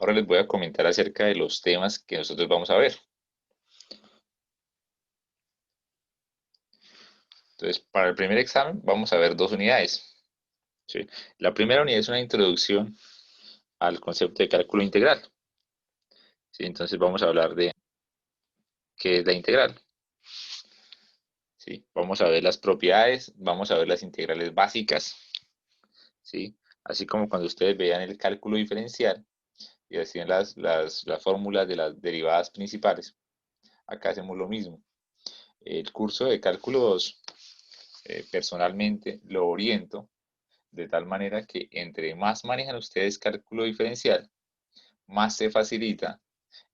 Ahora les voy a comentar acerca de los temas que nosotros vamos a ver. Entonces, para el primer examen vamos a ver dos unidades. ¿Sí? La primera unidad es una introducción al concepto de cálculo integral. ¿Sí? Entonces vamos a hablar de qué es la integral. ¿Sí? Vamos a ver las propiedades, vamos a ver las integrales básicas. ¿Sí? Así como cuando ustedes vean el cálculo diferencial y hacían las fórmulas de las derivadas principales. Acá hacemos lo mismo. El curso de cálculo 2, personalmente lo oriento de tal manera que entre más manejan ustedes cálculo diferencial, más se facilita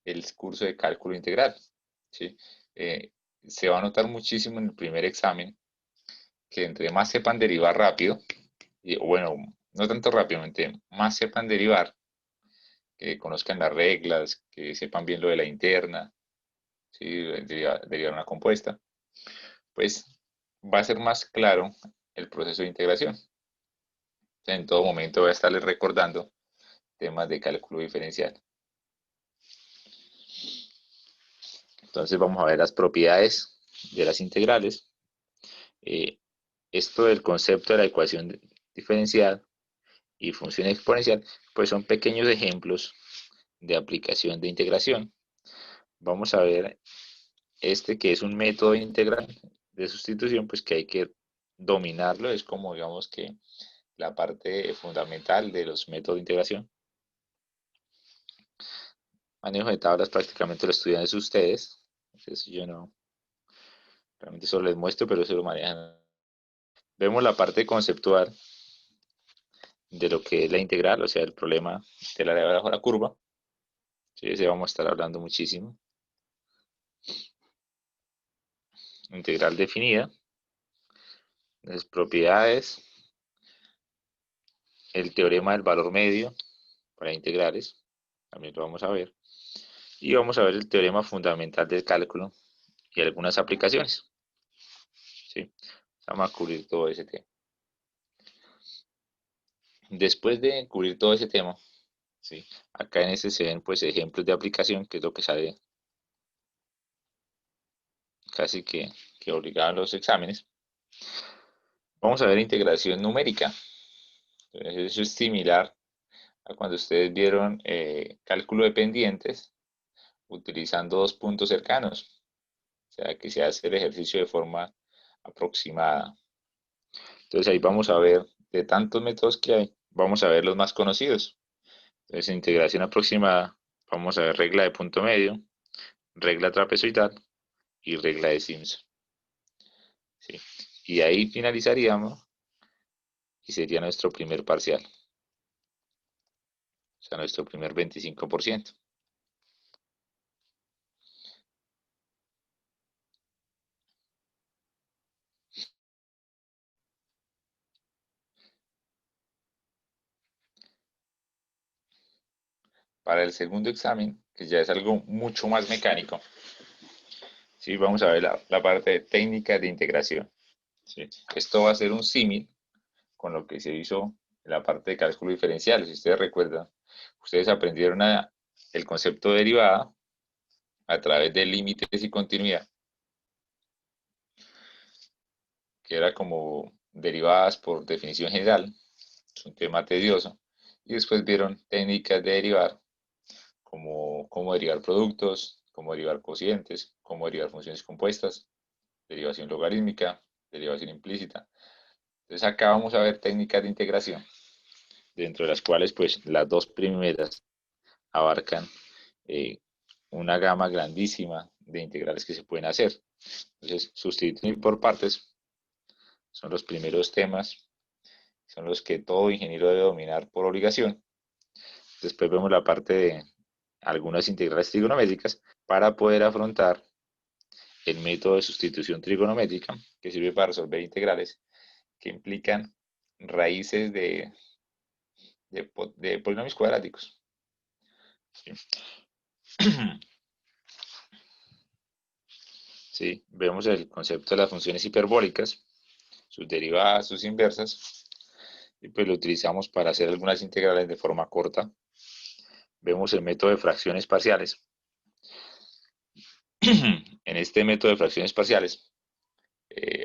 el curso de cálculo integral. ¿Sí? Eh, Se va a notar muchísimo en el primer examen que entre más sepan derivar rápido, bueno, no tanto rápidamente, más sepan derivar, que conozcan las reglas, que sepan bien lo de la interna, ¿sí? Derivar una compuesta, pues va a ser más claro el proceso de integración. En todo momento voy a estarles recordando temas de cálculo diferencial. Entonces vamos a ver las propiedades de las integrales. Eh, Esto del concepto de la ecuación diferencial y función exponencial, pues son pequeños ejemplos de aplicación de integración. Vamos a ver este que es un método integral de sustitución, pues que hay que dominarlo, es como digamos que la parte fundamental de los métodos de integración. Manejo de tablas prácticamente lo estudian ustedes, entonces yo no, realmente solo les muestro, pero se lo manejan. Vemos la parte conceptual de lo que es la integral, o sea, el problema de la área bajo la curva. Sí, ese vamos a estar hablando muchísimo. Integral definida, las propiedades, el teorema del valor medio para integrales, también lo vamos a ver. Y vamos a ver el teorema fundamental del cálculo y algunas aplicaciones. ¿Sí? Vamos a cubrir todo ese tema. Después de cubrir todo ese tema, ¿sí? Acá en este se ven pues ejemplos de aplicación, que es lo que sale casi que obligado en los exámenes. Vamos a ver integración numérica. Entonces, eso es similar a cuando ustedes vieron cálculo de pendientes utilizando dos puntos cercanos. O sea, que se hace el ejercicio de forma aproximada. Entonces ahí vamos a ver, de tantos métodos que hay, vamos a ver los más conocidos. Entonces, integración aproximada, vamos a ver regla de punto medio, regla trapezoidal y regla de Simpson. ¿Sí? Y ahí finalizaríamos y sería nuestro primer parcial, o sea, nuestro primer 25%. Para el segundo examen, que ya es algo mucho más mecánico, ¿sí? Vamos a ver la parte de técnicas de integración. ¿Sí? Esto va a ser un símil con lo que se hizo en la parte de cálculo diferencial. Si ustedes recuerdan, ustedes aprendieron el concepto de derivada a través de límites y continuidad, que era como derivadas por definición general, es un tema tedioso, y después vieron técnicas de derivar, como cómo derivar productos, cómo derivar cocientes, cómo derivar funciones compuestas, derivación logarítmica, derivación implícita. Entonces acá vamos a ver técnicas de integración, dentro de las cuales pues las dos primeras abarcan eh, una gama grandísima de integrales que se pueden hacer. Entonces, sustituir por partes son los primeros temas, son los que todo ingeniero debe dominar por obligación. Después vemos la parte de algunas integrales trigonométricas para poder afrontar el método de sustitución trigonométrica que sirve para resolver integrales que implican raíces de polinomios cuadráticos. ¿Sí? ¿Sí? Vemos el concepto de las funciones hiperbólicas, sus derivadas, sus inversas, y pues lo utilizamos para hacer algunas integrales de forma corta. Vemos el método de fracciones parciales. En este método de fracciones parciales,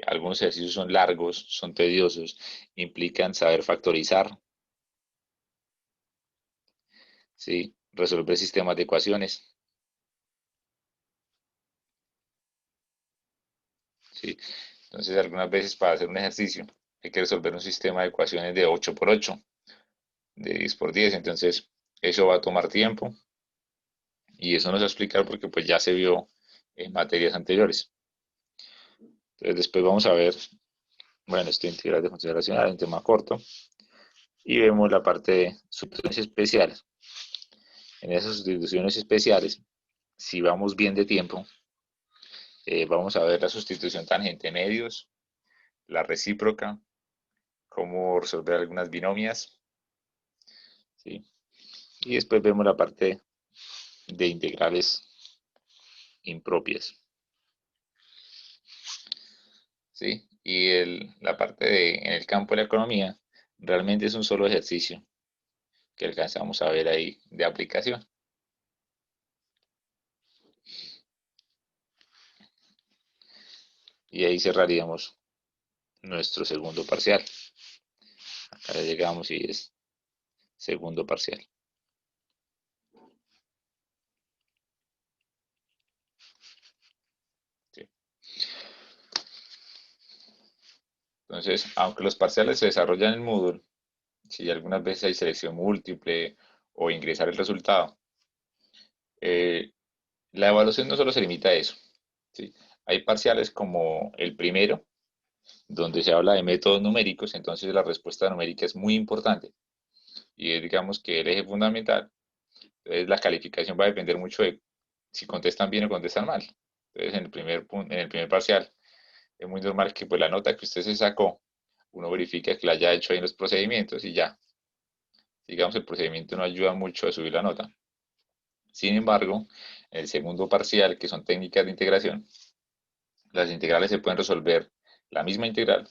algunos ejercicios son largos, son tediosos, implican saber factorizar, ¿sí? Resolver sistemas de ecuaciones, ¿sí? Entonces, algunas veces para hacer un ejercicio hay que resolver un sistema de ecuaciones de 8 por 8, de 10 por 10, entonces eso va a tomar tiempo y eso no se va a explicar porque pues ya se vio en materias anteriores. Entonces, después vamos a ver, bueno, esto integral de función racional, un tema corto, y vemos la parte de sustituciones especiales. En esas sustituciones especiales, si vamos bien de tiempo, vamos a ver la sustitución tangente medios, la recíproca, cómo resolver algunas binomias, ¿sí? Y después vemos la parte de integrales impropias, ¿sí? Y la parte en el campo de la economía realmente es un solo ejercicio que alcanzamos a ver ahí de aplicación. Y ahí cerraríamos nuestro segundo parcial. Acá llegamos y es segundo parcial. ¿Sí? Entonces, aunque los parciales se desarrollan en Moodle, si algunas veces hay selección múltiple o ingresar el resultado, eh, la evaluación no solo se limita a eso. ¿Sí? Hay parciales como el primero, donde se habla de métodos numéricos, entonces la respuesta numérica es muy importante y es, digamos, que el eje fundamental. Entonces la calificación va a depender mucho de si contestan bien o contestan mal. Entonces en el primer parcial es muy normal que pues la nota que usted se sacó, uno verifica que la haya hecho ahí en los procedimientos y ya. Digamos, el procedimiento no ayuda mucho a subir la nota. Sin embargo, en el segundo parcial, que son técnicas de integración, las integrales se pueden resolver la misma integral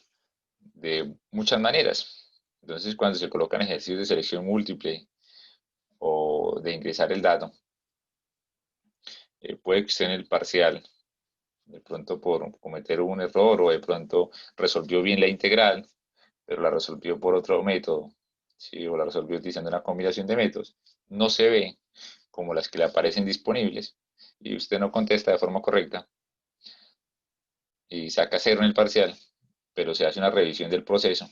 de muchas maneras. Entonces, cuando se colocan ejercicios de selección múltiple o de ingresar el dato, puede que usted en el parcial, de pronto por cometer un error o de pronto resolvió bien la integral, pero la resolvió por otro método, ¿sí? O la resolvió utilizando una combinación de métodos, no se ve como las que le aparecen disponibles y usted no contesta de forma correcta y saca cero en el parcial, pero se hace una revisión del proceso,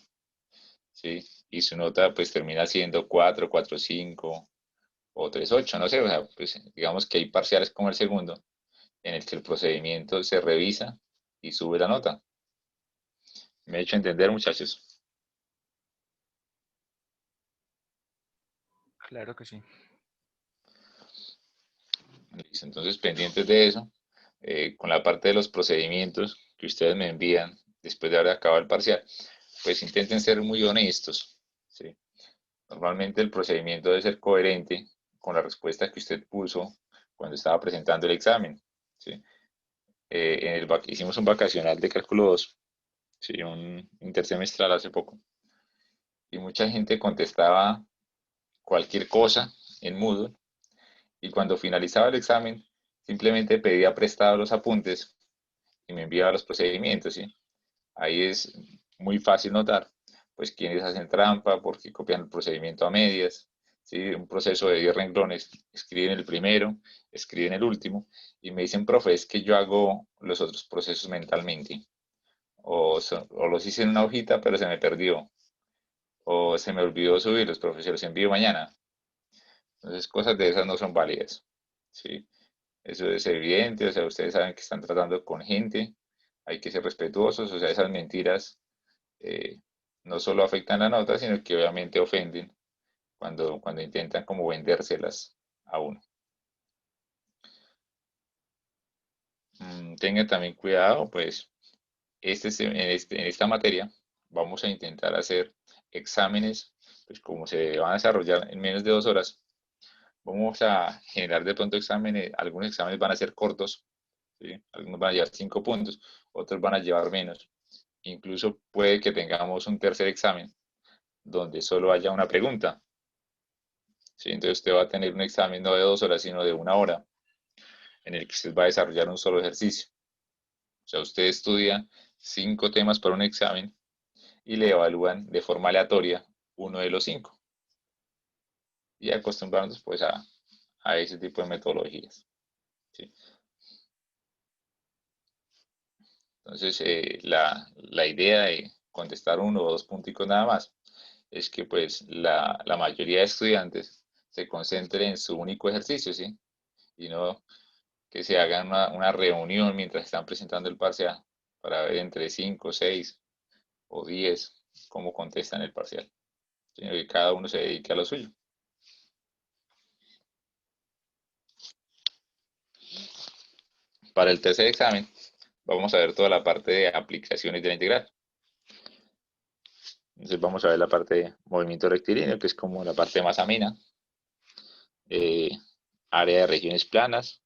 ¿sí? Y su nota pues termina siendo 4, 4, 5 o 3, 8, no sé, o sea, pues digamos que hay parciales como el segundo, en el que el procedimiento se revisa y sube la nota. ¿Me he hecho entender, muchachos? Claro que sí. Listo, entonces, pendientes de eso, con la parte de los procedimientos que ustedes me envían después de haber acabado el parcial, pues intenten ser muy honestos, ¿sí? Normalmente el procedimiento debe ser coherente con la respuesta que usted puso cuando estaba presentando el examen, ¿sí? Hicimos un vacacional de cálculo 2, ¿sí? Un intersemestral hace poco, y mucha gente contestaba cualquier cosa en Moodle, y cuando finalizaba el examen, simplemente pedía prestado los apuntes y me enviaba los procedimientos, ¿sí? Ahí es muy fácil notar, pues, quienes hacen trampa, porque copian el procedimiento a medias, ¿sí? Un proceso de 10 renglones, escriben el primero, escriben el último, y me dicen, profe, es que yo hago los otros procesos mentalmente, o los hice en una hojita, pero se me perdió, o se me olvidó subirlos, profe, se los envío mañana. Entonces, cosas de esas no son válidas, ¿sí? Eso es evidente, o sea, ustedes saben que están tratando con gente, hay que ser respetuosos, o sea, esas mentiras eh, no solo afectan la nota, sino que obviamente ofenden cuando intentan como vendérselas a uno. Tengan también cuidado, pues en esta materia vamos a intentar hacer exámenes, pues como se van a desarrollar en menos de 2 horas, vamos a generar de pronto exámenes, algunos exámenes van a ser cortos, ¿sí? Algunos van a llevar 5 puntos, otros van a llevar menos. Incluso puede que tengamos un tercer examen donde solo haya una pregunta, ¿sí? Entonces usted va a tener un examen no de 2 horas, sino de 1 hora, en el que usted va a desarrollar un solo ejercicio. O sea, usted estudia 5 temas para un examen y le evalúan de forma aleatoria uno de los 5. Y acostumbrarnos pues a ese tipo de metodologías. ¿Sí? Entonces, la idea de contestar uno o dos punticos nada más es que pues la mayoría de estudiantes se concentren en su único ejercicio, ¿sí? Y no que se hagan una reunión mientras están presentando el parcial para ver entre 5, 6 o 10 cómo contestan el parcial, sino que cada uno se dedique a lo suyo. Para el tercer examen, vamos a ver toda la parte de aplicaciones de la integral. Entonces vamos a ver la parte de movimiento rectilíneo, que es como la parte más amena. Eh, Área de regiones planas,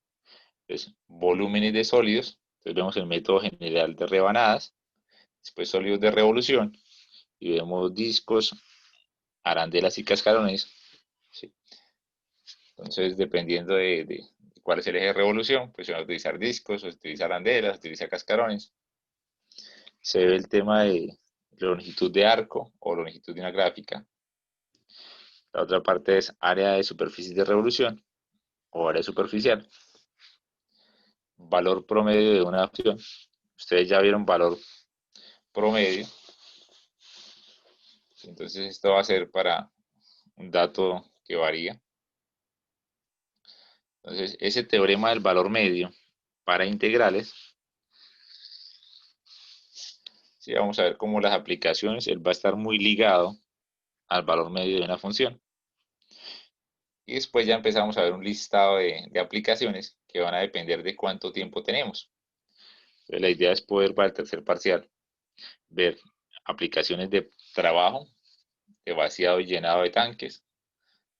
pues, volúmenes de sólidos. Entonces vemos el método general de rebanadas, después sólidos de revolución, y vemos discos, arandelas y cascarones. ¿Sí? Entonces, dependiendo de cuál es el eje de revolución, pues se van a utilizar discos, o se utiliza arandelas, se utiliza cascarones. Se ve el tema de longitud de arco o longitud de una gráfica. La otra parte es área de superficie de revolución o área superficial. Valor promedio de una opción. Ustedes ya vieron valor promedio. Entonces esto va a ser para un dato que varía. Entonces ese teorema del valor medio para integrales, sí, vamos a ver cómo las aplicaciones, él va a estar muy ligado al valor medio de una función. Y después ya empezamos a ver un listado de aplicaciones que van a depender de cuánto tiempo tenemos. Entonces, la idea es poder para el tercer parcial ver aplicaciones de trabajo, de vaciado y llenado de tanques,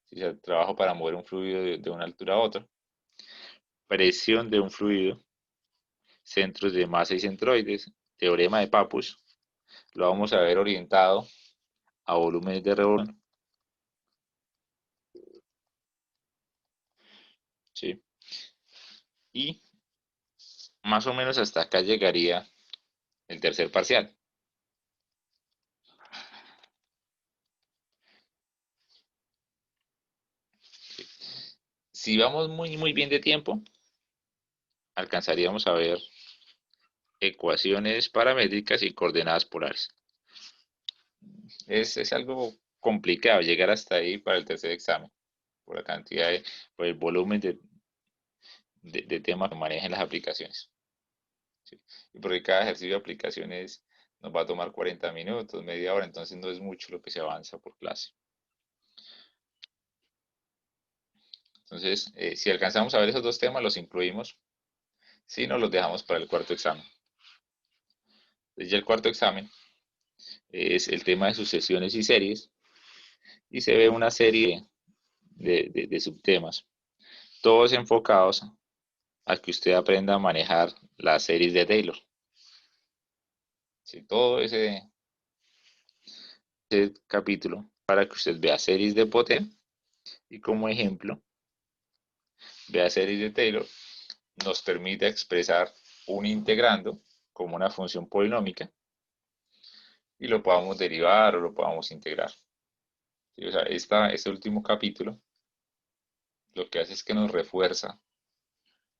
si se trabajo para mover un fluido de una altura a otra, presión de un fluido, centros de masa y centroides, teorema de Pappus, lo vamos a ver orientado a volúmenes de revolución, ¿sí? Y más o menos hasta acá llegaría el tercer parcial. Si vamos muy bien de tiempo, alcanzaríamos a ver ecuaciones paramétricas y coordenadas polares. Es algo complicado llegar hasta ahí para el tercer examen, por la cantidad por el volumen de temas que manejan las aplicaciones. ¿Sí? Y porque cada ejercicio de aplicaciones nos va a tomar 40 minutos, media hora, entonces no es mucho lo que se avanza por clase. Entonces, si alcanzamos a ver esos dos temas, los incluimos. Si no, los dejamos para el cuarto examen. Entonces, ya el cuarto examen es el tema de sucesiones y series, y se ve una serie de subtemas, todos enfocados a que usted aprenda a manejar las series de Taylor. Sí, todo ese capítulo para que usted vea series de Potter y como ejemplo vea series de Taylor nos permite expresar un integrando como una función polinómica y lo podamos derivar o lo podamos integrar. Sí, o sea, este último capítulo lo que hace es que nos refuerza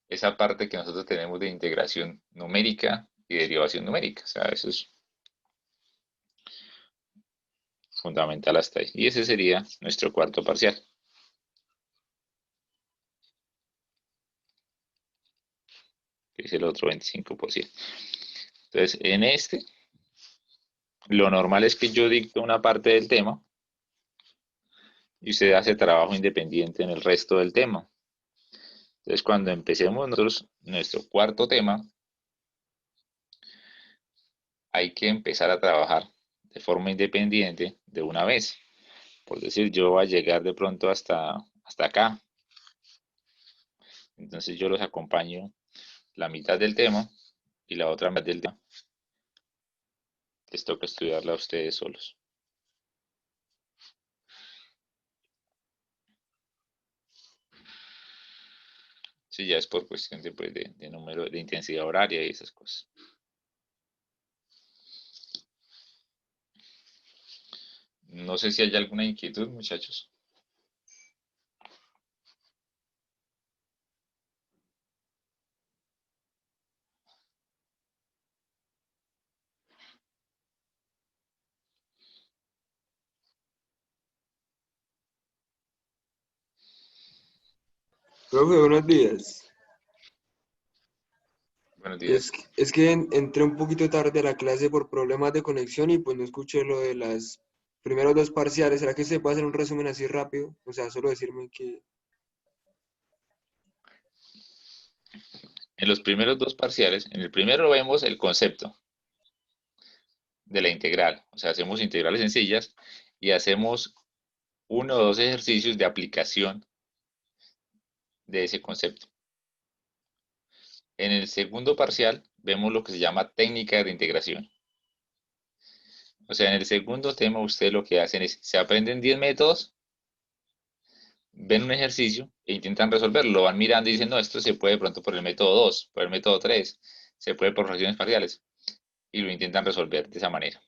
esa parte que nosotros tenemos de integración numérica y derivación numérica. O sea, eso es fundamental hasta ahí. Y ese sería nuestro cuarto parcial, que es el otro 25%. Entonces, en este, lo normal es que yo dicto una parte del tema y usted hace trabajo independiente en el resto del tema. Entonces, cuando empecemos nosotros nuestro cuarto tema, hay que empezar a trabajar de forma independiente de una vez. Por decir, yo voy a llegar de pronto hasta acá. Entonces yo los acompaño la mitad del tema y la otra mitad del tema. Les toca estudiarla a ustedes solos. Sí, ya es por cuestión de, pues, de número, de intensidad horaria y esas cosas. No sé si hay alguna inquietud, muchachos. Profe, buenos días. Buenos días. Es que entré un poquito tarde a la clase por problemas de conexión y pues no escuché lo de las primeros dos parciales. ¿Será que se puede hacer un resumen así rápido? O sea, solo decirme que... En los primeros dos parciales, en el primero vemos el concepto de la integral. O sea, hacemos integrales sencillas y hacemos uno o dos ejercicios de aplicación de ese concepto. En el segundo parcial vemos lo que se llama técnica de integración. O sea, en el segundo tema ustedes lo que hacen es, se aprenden 10 métodos, ven un ejercicio e intentan resolverlo. Lo van mirando y dicen, no, esto se puede de pronto por el método 2, por el método 3, se puede por fracciones parciales. Y lo intentan resolver de esa manera.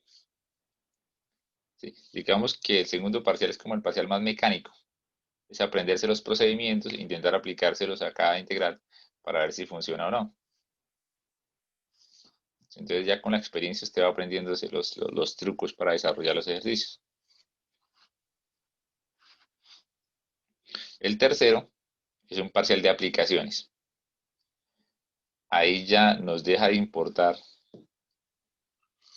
¿Sí? Digamos que el segundo parcial es como el parcial más mecánico. Es aprenderse los procedimientos e intentar aplicárselos a cada integral para ver si funciona o no. Entonces ya con la experiencia usted va aprendiendo los trucos para desarrollar los ejercicios. El tercero es un parcial de aplicaciones. Ahí ya nos deja de importar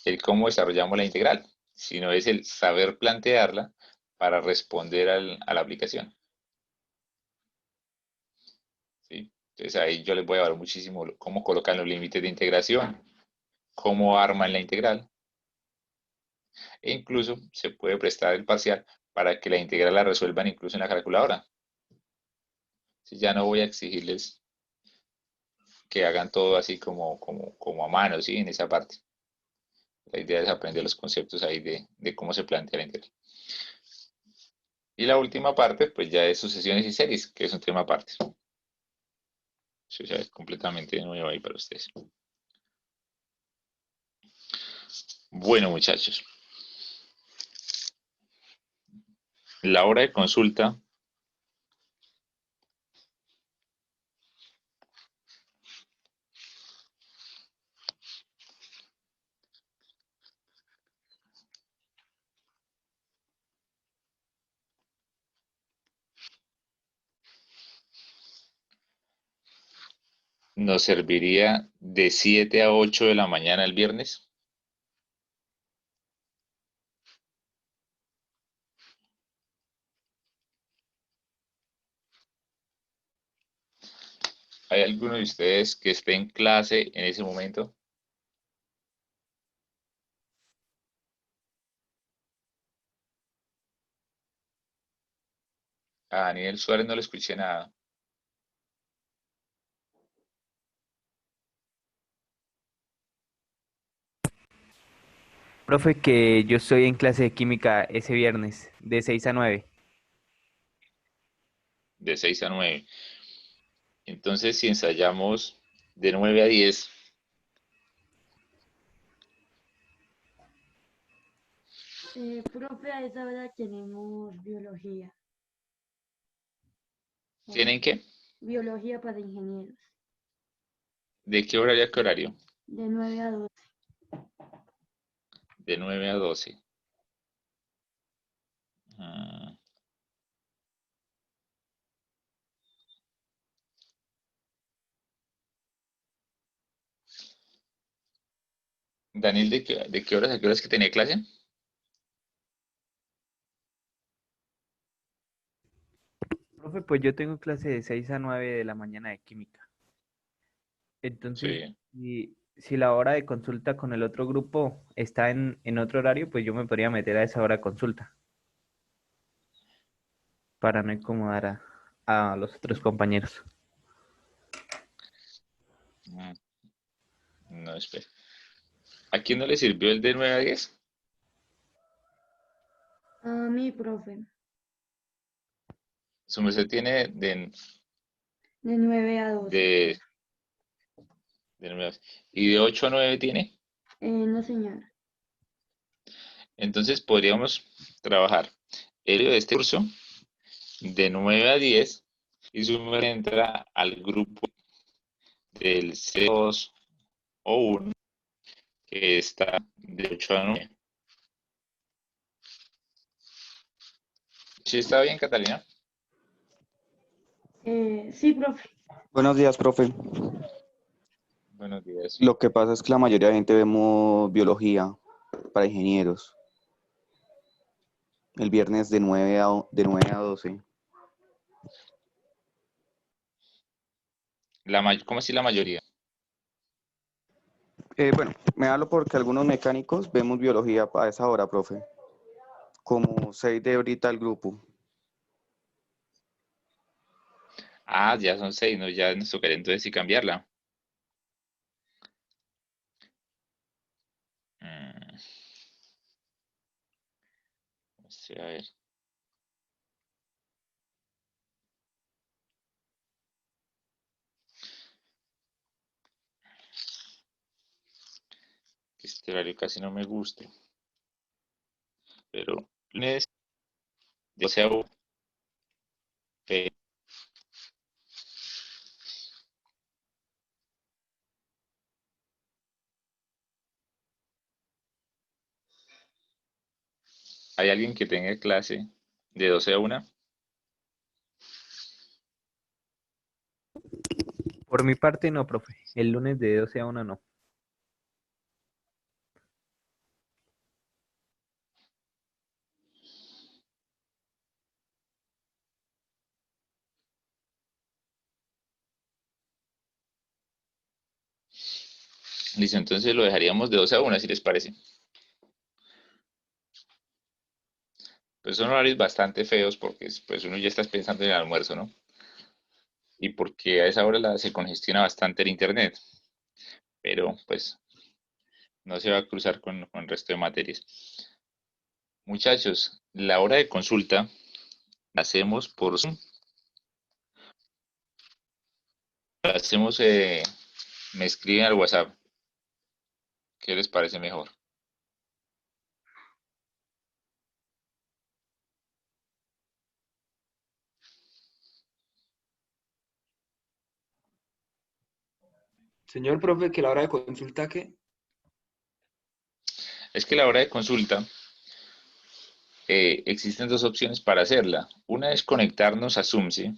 el cómo desarrollamos la integral, sino es el saber plantearla para responder a la aplicación. ¿Sí? Entonces ahí yo les voy a hablar muchísimo cómo colocan los límites de integración, cómo arman la integral, e incluso se puede prestar el parcial para que la integral la resuelvan incluso en la calculadora. Si ya no voy a exigirles que hagan todo así como a mano, ¿sí? En esa parte. La idea es aprender los conceptos ahí de cómo se plantea la integral. Y la última parte, pues ya es sucesiones y series, que es un tema aparte. Eso ya es completamente nuevo ahí para ustedes. Bueno, muchachos, la hora de consulta nos serviría de 7 a 8 de la mañana el viernes. ¿Hay alguno de ustedes que esté en clase en ese momento? A Daniel Suárez no le escuché nada. Profe, que yo estoy en clase de química ese viernes, de 6 a 9. De 6 a 9. Entonces, si ensayamos de 9 a 10, Profe, a esa hora tenemos biología. ¿tienen Bueno, qué? biología para ingenieros, ¿De qué horario a qué horario? de 9 a 12. De 9 a 12. Ah, Daniel, ¿de qué horas a qué horas que tenía clase? Profe, pues yo tengo clase de 6 a 9 de la mañana de química. Entonces, Sí. si la hora de consulta con el otro grupo está en otro horario, pues yo me podría meter a esa hora de consulta para no incomodar a los otros compañeros. Mm, No, espera. ¿A quién no le sirvió el de 9 a 10? A mi profe, Su merced tiene De 9 a 12. De, de 9 ¿Y de 8 a 9 tiene? No, señor. Entonces podríamos trabajar el de este curso de 9 a 10 y su mujer entra al grupo del C2 o 1 que está de 8 a 9. ¿Sí está bien, Catalina? Sí, profe. Buenos días, profe. Buenos días. Lo que pasa es que la mayoría de gente vemos biología para ingenieros el viernes de nueve a 12. ¿Cómo así la mayoría? Bueno, me hablo porque algunos mecánicos vemos biología a esa hora, profe. Como 6 de ahorita el grupo. Ah, ya son 6, ¿no? Ya nos tocaría entonces sí cambiarla. Mm, sí, a ver. Que este horario casi no me gusta. Pero lunes de 12 a 1. ¿Hay alguien que tenga clase de 12 a 1? Por mi parte, no, profe. El lunes de 12 a 1 no. Listo, entonces lo dejaríamos de 12 a 1, si les parece. Pues son horarios bastante feos porque pues uno ya está pensando en el almuerzo, ¿no? Y porque a esa hora se congestiona bastante el internet. Pero pues no se va a cruzar con el resto de materias. Muchachos, la hora de consulta la hacemos por Zoom. La hacemos, me escriben al WhatsApp. ¿Qué les parece mejor? Señor profe, que la hora de consulta, ¿qué? Es que la hora de consulta existen dos opciones para hacerla. Una es conectarnos a Zoom, ¿sí?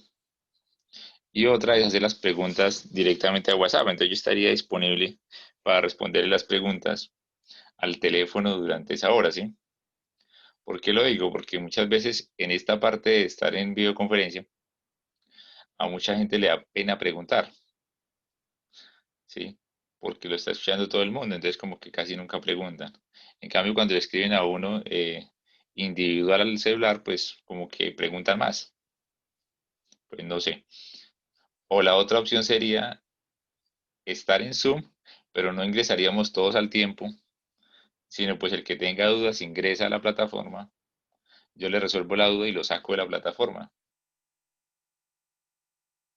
Y otra es hacer las preguntas directamente a WhatsApp. Entonces yo estaría disponible para responder las preguntas al teléfono durante esa hora, ¿sí? ¿Por qué lo digo? Porque muchas veces en esta parte de estar en videoconferencia, a mucha gente le da pena preguntar, ¿sí? Porque lo está escuchando todo el mundo, entonces como que casi nunca preguntan. En cambio, cuando le escriben a uno individual al celular, pues como que preguntan más. Pues no sé. O la otra opción sería estar en Zoom, pero no ingresaríamos todos al tiempo, sino pues el que tenga dudas ingresa a la plataforma, yo le resuelvo la duda y lo saco de la plataforma.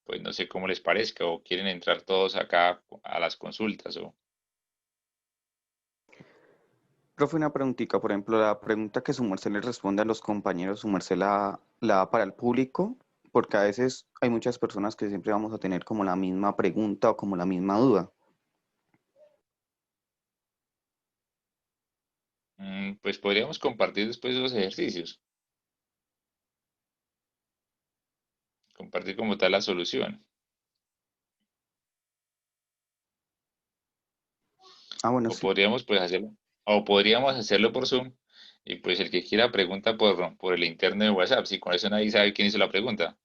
Pues no sé cómo les parezca, o quieren entrar todos acá a las consultas, o Profe, una preguntita, por ejemplo, la pregunta que su merced le responde a los compañeros, su merced la da para el público, porque a veces hay muchas personas que siempre vamos a tener como la misma pregunta o como la misma duda. pues podríamos compartir después los ejercicios, compartir como tal la solución, Ah, bueno, o sí. podríamos pues hacerlo, o podríamos hacerlo por Zoom, y pues el que quiera pregunta por el interno de WhatsApp, si con eso nadie sabe quién hizo la pregunta,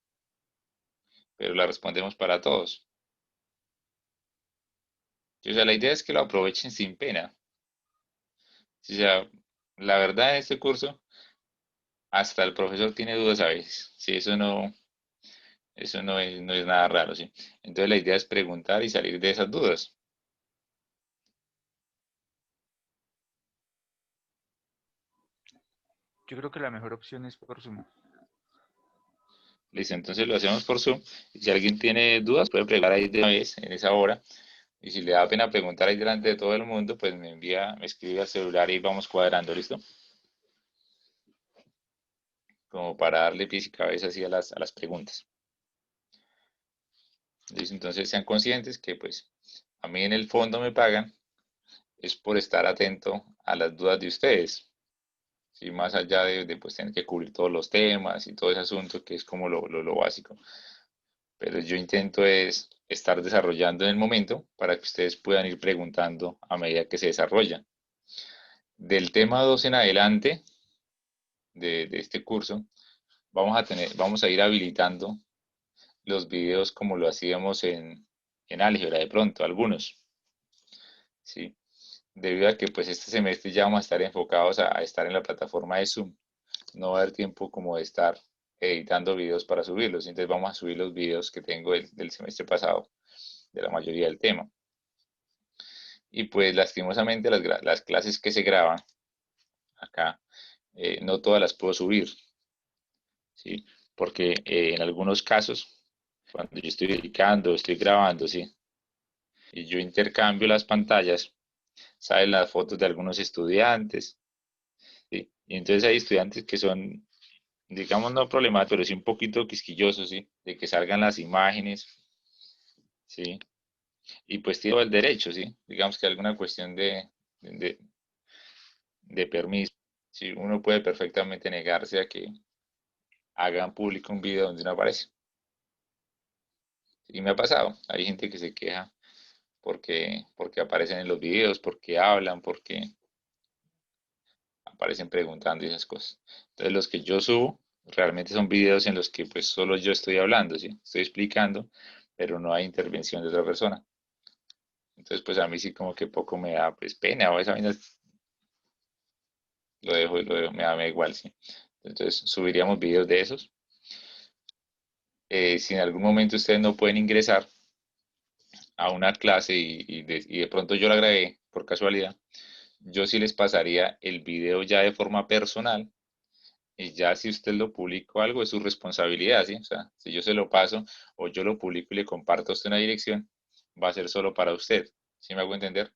pero la respondemos para todos. O sea, la idea es que lo aprovechen sin pena. O sea, la verdad en este curso, hasta el profesor tiene dudas a veces. Sí, eso no es nada raro, sí. Entonces la idea es preguntar y salir de esas dudas. Yo creo que la mejor opción es por Zoom. Listo, entonces lo hacemos por Zoom. Y si alguien tiene dudas, puede preguntar ahí de una vez, en esa hora. Y si le da pena preguntar ahí delante de todo el mundo, pues me escribe al celular y vamos cuadrando, ¿listo? Como para darle pies y cabeza así a las preguntas. Listo, entonces sean conscientes que pues a mí en el fondo me pagan es por estar atento a las dudas de ustedes. ¿Sí? Más allá de pues tener que cubrir todos los temas y todo ese asunto que es como lo básico. Pero yo intento es estar desarrollando en el momento para que ustedes puedan ir preguntando a medida que se desarrolla. Del tema 2 en adelante de este curso, vamos a ir habilitando los videos como lo hacíamos en álgebra de pronto, algunos, ¿sí? Debido a que pues este semestre ya vamos a estar enfocados a estar en la plataforma de Zoom. No va a haber tiempo como de estar editando videos para subirlos, entonces vamos a subir los videos que tengo del semestre pasado, de la mayoría del tema. Y pues lastimosamente las clases que se graban acá, no todas las puedo subir, ¿sí? Porque en algunos casos, cuando yo estoy editando, estoy grabando, ¿sí? Y yo intercambio las pantallas, salen las fotos de algunos estudiantes, ¿sí? Y entonces hay estudiantes que son, digamos, no problemáticos, pero sí un poquito quisquillosos, ¿sí? De que salgan las imágenes, ¿sí? Y pues tiene el derecho, ¿sí? Digamos que alguna cuestión de, de permiso, ¿sí? Uno puede perfectamente negarse a que hagan público un video donde no aparece. Y me ha pasado, hay gente que se queja porque aparecen en los videos, porque hablan, porque aparecen preguntando y esas cosas. Entonces los que yo subo realmente son videos en los que pues solo yo estoy hablando, ¿sí? Estoy explicando, pero no hay intervención de otra persona. Entonces pues a mí sí como que poco me da pues pena o esa vaina lo dejo, me da igual, ¿sí? Entonces subiríamos videos de esos. Si en algún momento ustedes no pueden ingresar a una clase y de pronto yo la grabé por casualidad, yo sí les pasaría el video ya de forma personal y ya si usted lo publica o algo es su responsabilidad, ¿sí? O sea, si yo se lo paso o yo lo publico y le comparto a usted una dirección, va a ser solo para usted, ¿sí me hago entender?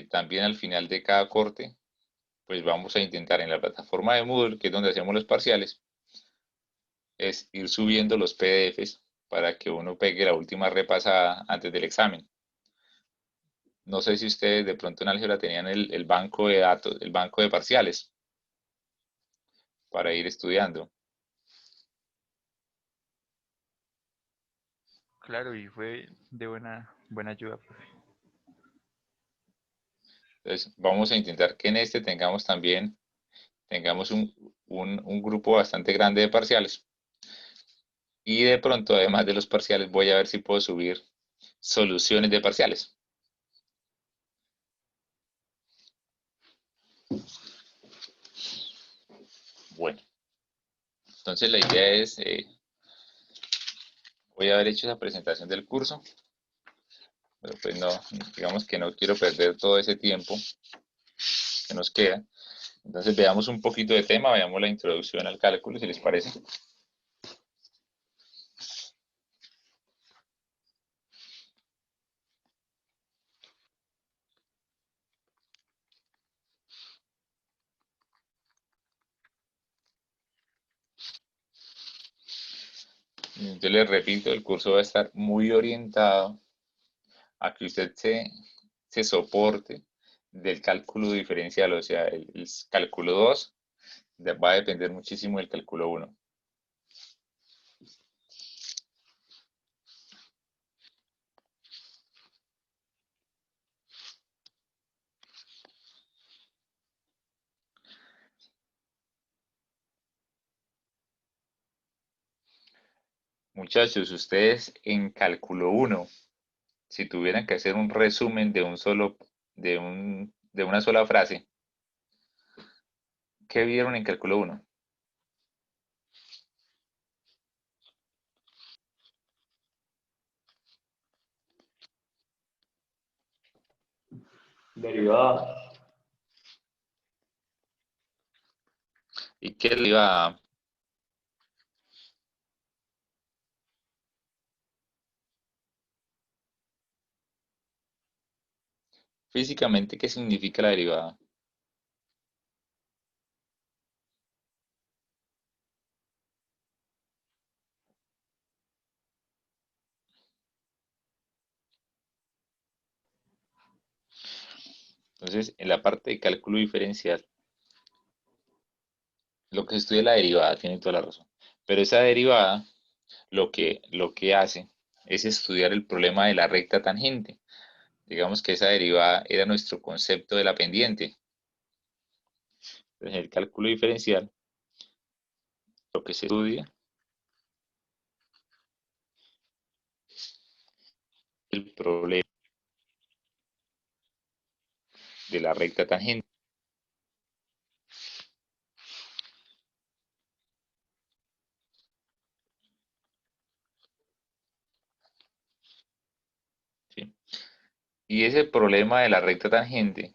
También al final de cada corte, pues vamos a intentar en la plataforma de Moodle, que es donde hacemos los parciales, es ir subiendo los PDFs para que uno pegue la última repasada antes del examen. No sé si ustedes de pronto en álgebra tenían el banco de datos, el banco de parciales para ir estudiando. Claro, y fue de buena ayuda, profe. Entonces, vamos a intentar que en este tengamos un grupo bastante grande de parciales. Y de pronto, además de los parciales, voy a ver si puedo subir soluciones de parciales. Bueno, entonces la idea es, voy a haber hecho esa presentación del curso, pero pues no, digamos que no quiero perder todo ese tiempo que nos queda. Entonces veamos un poquito de tema, veamos la introducción al cálculo, si les parece. Yo les repito, el curso va a estar muy orientado a que usted se soporte del cálculo diferencial, o sea, el cálculo 2 va a depender muchísimo del cálculo 1. Muchachos, ustedes en cálculo 1, si tuvieran que hacer un resumen de una sola frase, ¿qué vieron en cálculo 1? Derivada. ¿Y qué es la derivada? Físicamente, ¿qué significa la derivada? Entonces, en la parte de cálculo diferencial, lo que se estudia es la derivada, tiene toda la razón. Pero esa derivada lo que hace es estudiar el problema de la recta tangente. Digamos que esa derivada era nuestro concepto de la pendiente. En el cálculo diferencial, lo que se estudia es el problema de la recta tangente. ¿Sí? Y ese problema de la recta tangente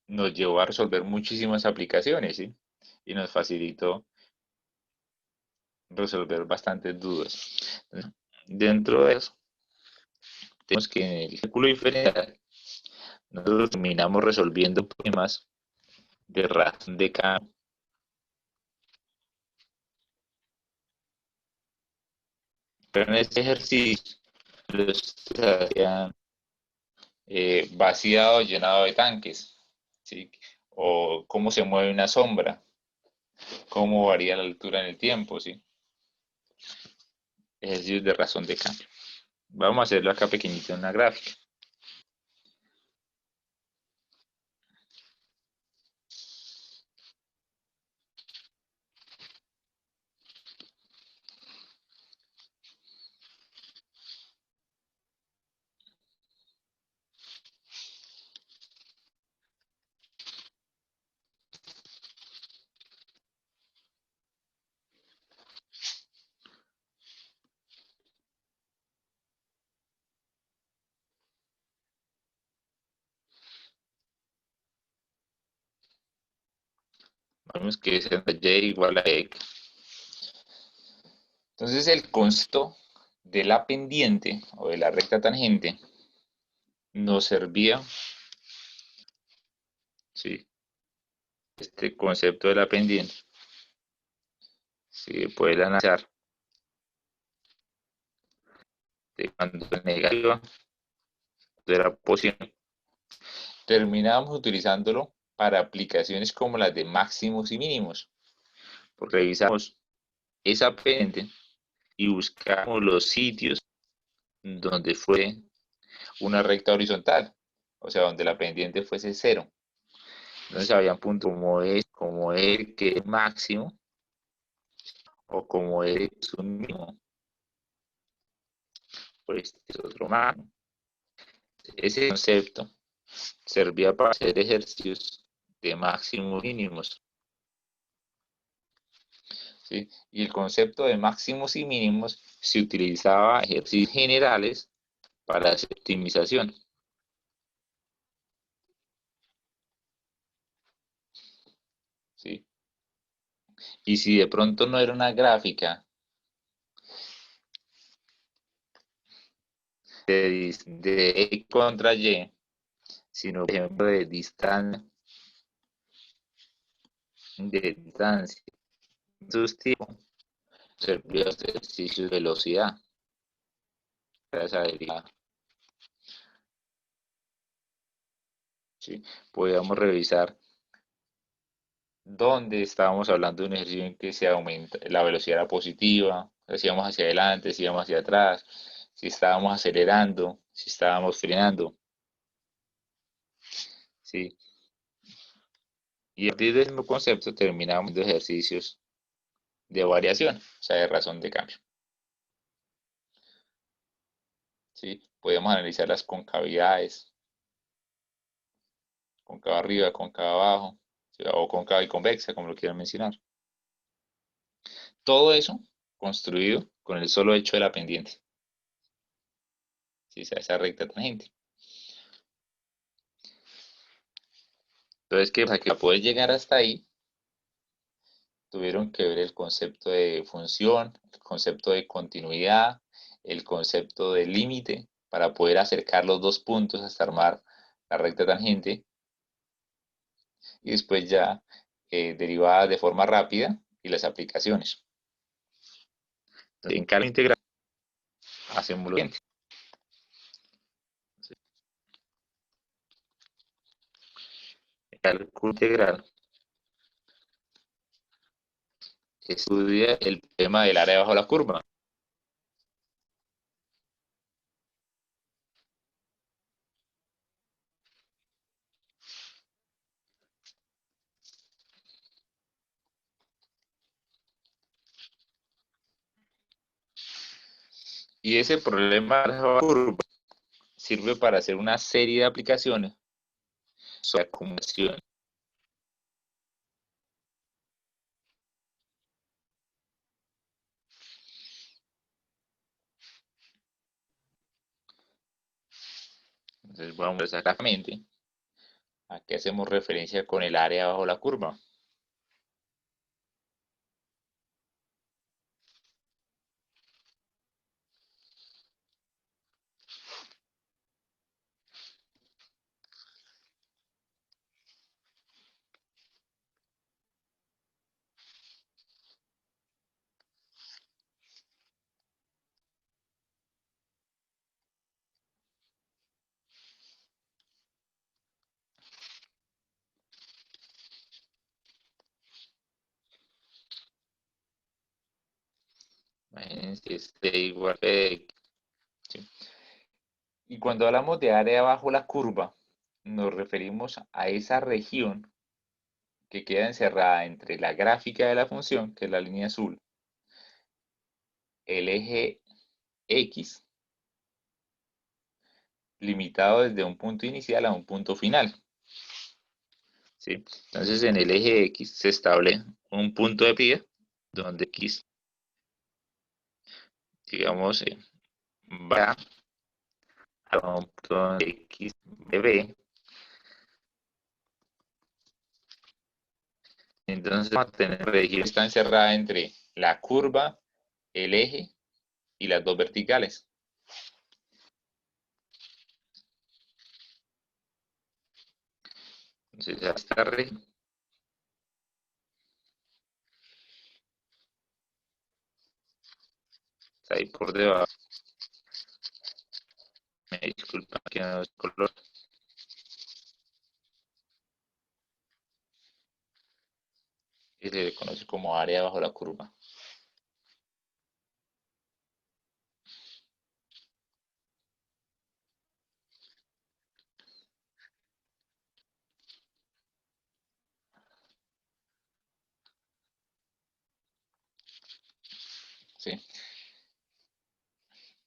nos llevó a resolver muchísimas aplicaciones, ¿sí? Y nos facilitó resolver bastantes dudas. Dentro de eso, tenemos que en el cálculo diferencial nosotros terminamos resolviendo problemas de razón de cambio. Pero en este ejercicio los hacían vaciado, llenado de tanques, ¿sí? O cómo se mueve una sombra, cómo varía la altura en el tiempo, ¿sí? Ejercicios de razón de cambio. Vamos a hacerlo acá pequeñito en una gráfica. Vemos que es y igual a x. Entonces el concepto de la pendiente o de la recta tangente nos servía, ¿sí? Este concepto de la pendiente, ¿sí? Poder analizar de cuando es negativa, de la posición. Terminamos utilizándolo para aplicaciones como las de máximos y mínimos. Pues revisamos esa pendiente y buscamos los sitios donde fue una recta horizontal, o sea, donde la pendiente fuese cero. Entonces había puntos como el que es máximo o como el que es un mínimo, pues este es otro máximo. Ese concepto servía para hacer ejercicios de máximos y mínimos, ¿sí? Y el concepto de máximos y mínimos se utilizaba en ejercicios generales para hacer optimización, ¿sí? Y si de pronto no era una gráfica de X contra Y, sino por ejemplo de distancia, sus tiempos, servía los ejercicios de velocidad, para esa derivada, ¿sí? Podíamos revisar dónde estábamos hablando de un ejercicio en que se aumenta, la velocidad era positiva, si íbamos hacia adelante, si íbamos hacia atrás, si estábamos acelerando, si estábamos frenando, ¿sí? Y a partir del mismo concepto terminamos de ejercicios de variación, o sea, de razón de cambio, ¿sí? Podemos analizar las concavidades, cóncava arriba, cóncava abajo, ¿sí? O cóncava y convexa, como lo quieran mencionar. Todo eso construido con el solo hecho de la pendiente, ¿sí? O sea, esa recta tangente. Entonces, ¿qué pasa? Que para poder llegar hasta ahí, tuvieron que ver el concepto de función, el concepto de continuidad, el concepto de límite, para poder acercar los dos puntos hasta armar la recta tangente, y después ya derivadas de forma rápida y las aplicaciones. Entonces, en cálculo integral hacemos lo siguiente. En cálculo integral estudia el tema del área bajo la curva. Y ese problema de la curva sirve para hacer una serie de aplicaciones sobre acumulación. Entonces vamos a ver exactamente a qué hacemos referencia con el área bajo la curva. Imagínense este igual que X, ¿sí? Y cuando hablamos de área bajo la curva, nos referimos a esa región que queda encerrada entre la gráfica de la función, que es la línea azul, el eje X, limitado desde un punto inicial a un punto final, ¿sí? Entonces en el eje X se establece un punto de partida donde X, digamos, va a un punto donde X de B. Entonces vamos a tener una región que está encerrada entre la curva, el eje y las dos verticales. Entonces ya esta región está ahí por debajo. Me disculpa que no es color. Que se conoce como área bajo la curva. ¿Sí?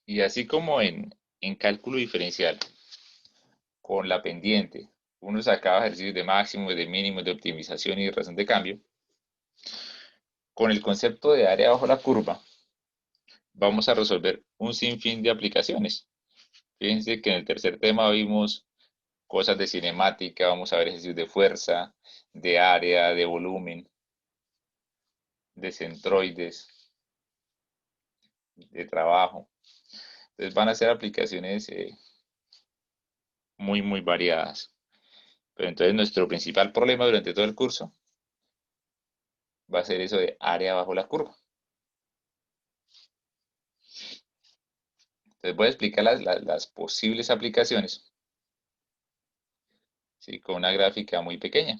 Y así como en cálculo diferencial, con la pendiente, uno sacaba ejercicios de máximos, de mínimos, de optimización y de razón de cambio, con el concepto de área bajo la curva, vamos a resolver un sinfín de aplicaciones. Fíjense que en el tercer tema vimos cosas de cinemática, vamos a ver ejercicios de fuerza, de área, de volumen, de centroides, de trabajo. Entonces van a ser aplicaciones muy variadas. Pero entonces nuestro principal problema durante todo el curso va a ser eso de área bajo la curva. Entonces voy a explicar las posibles aplicaciones, ¿sí? Con una gráfica muy pequeña.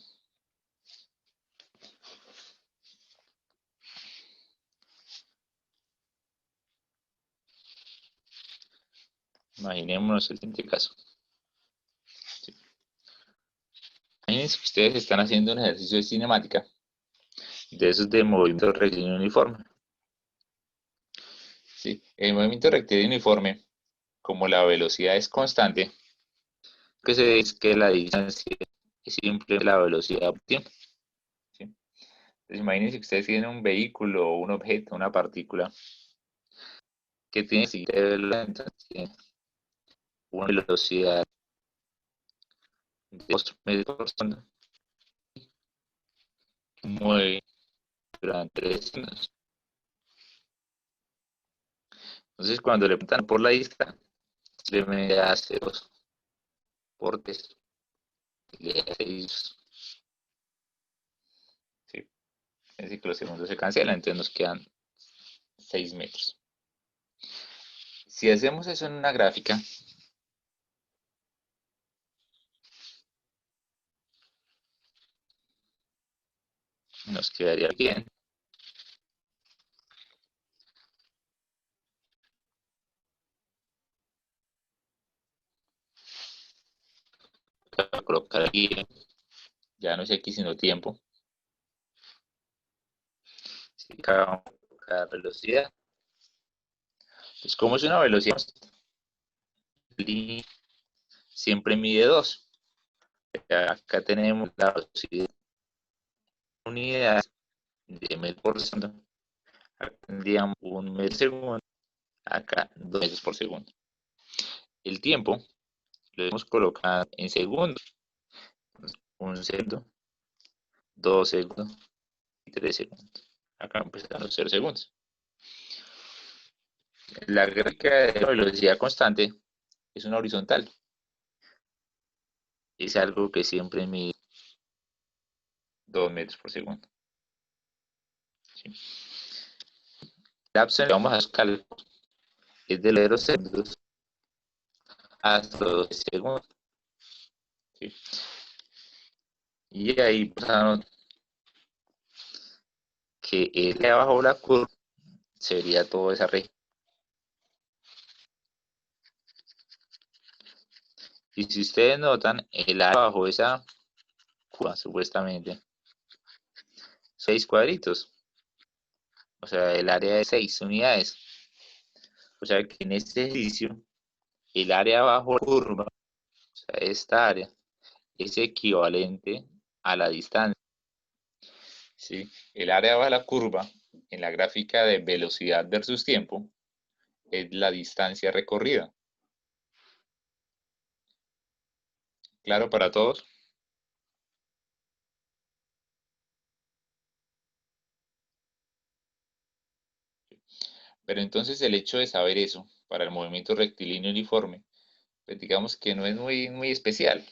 Imaginémonos el siguiente caso. ¿Sí? Imagínense que ustedes están haciendo un ejercicio de cinemática, de esos de movimiento rectilíneo uniforme. ¿Sí? El movimiento rectilíneo uniforme, como la velocidad es constante, que se dice que la distancia es simplemente la velocidad por tiempo. ¿Sí? Entonces imagínense que ustedes tienen un vehículo, un objeto, una partícula, que tiene una velocidad de 2 metros por segundo mueve durante 3 segundos. Entonces, cuando le preguntan por la distancia, simplemente hace 2 por 3, le da 6. Sí, es decir, que los segundos se cancelan, entonces nos quedan 6 metros. Si hacemos eso en una gráfica, nos quedaría bien. Voy a colocar aquí, ya no sé aquí sino tiempo. Si cada velocidad. Pues como es una velocidad, siempre mide 2. Acá tenemos la velocidad unidad de metro por segundo. Acá tendríamos 1 metro por segundo. Acá 2 metros por segundo. El tiempo lo hemos colocado en segundos. 1 segundo, 2 segundos y 3 segundos. Acá empezaron los 0 segundos. La gráfica de velocidad constante es una horizontal. Es algo que siempre mide 2 metros por segundo. ¿Sí? La opción que vamos a buscar es de los 0 segundos hasta 12 segundos. ¿Sí? Y ahí pasaron que el de abajo de la curva sería toda esa región. Y si ustedes notan, el área abajo de esa curva, supuestamente, 6 cuadritos. O sea, el área de 6 unidades. O sea que en este ejercicio, el área abajo de la curva, o sea, esta área, es equivalente a la distancia. ¿Sí? El área abajo de la curva, en la gráfica de velocidad versus tiempo, es la distancia recorrida. ¿Claro para todos? Pero entonces el hecho de saber eso para el movimiento rectilíneo uniforme, pues digamos que no es muy especial.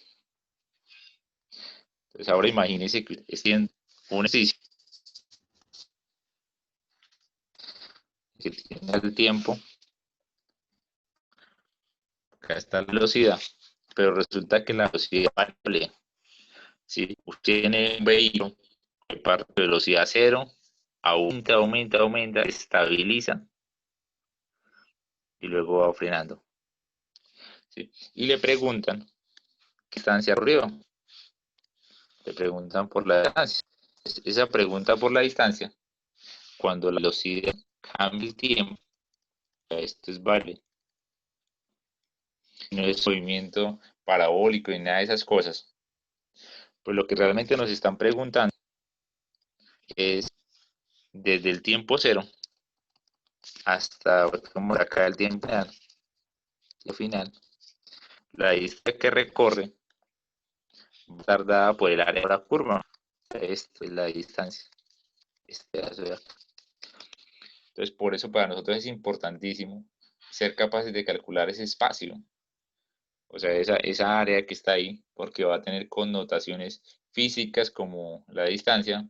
Entonces ahora imagínense que tienen un ejercicio que tiene el tiempo, acá está la velocidad, pero resulta que la velocidad variable, si usted tiene un vehículo que parte de velocidad cero, aumenta, estabiliza y luego va frenando. ¿Sí? Y le preguntan qué distancia arriba. Le preguntan por la distancia. Esa pregunta por la distancia, cuando la velocidad cambia el tiempo, esto es variable. No es movimiento parabólico y nada de esas cosas. Pues lo que realmente nos están preguntando es desde el tiempo cero hasta como acá el tiempo final, la distancia que recorre tardada por el área de la curva. Esta es la distancia. Este pedazo de acá. Entonces, por eso para nosotros es importantísimo ser capaces de calcular ese espacio. O sea, esa área que está ahí, porque va a tener connotaciones físicas como la distancia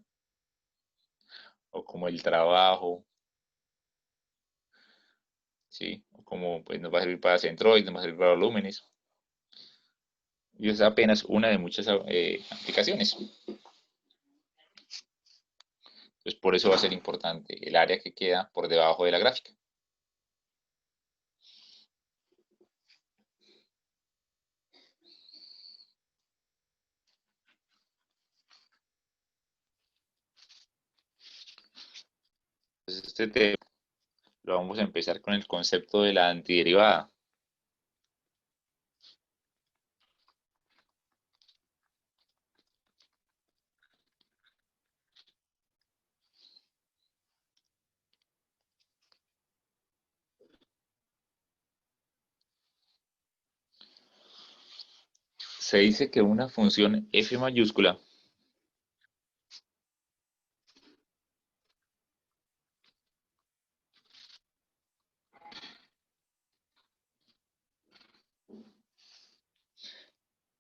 o como el trabajo, ¿sí? O como pues, nos va a servir para centroides, nos va a servir para volúmenes. Y es apenas una de muchas aplicaciones. Entonces, por eso va a ser importante el área que queda por debajo de la gráfica. Entonces, este tema lo vamos a empezar con el concepto de la antiderivada. Se dice que una función f mayúscula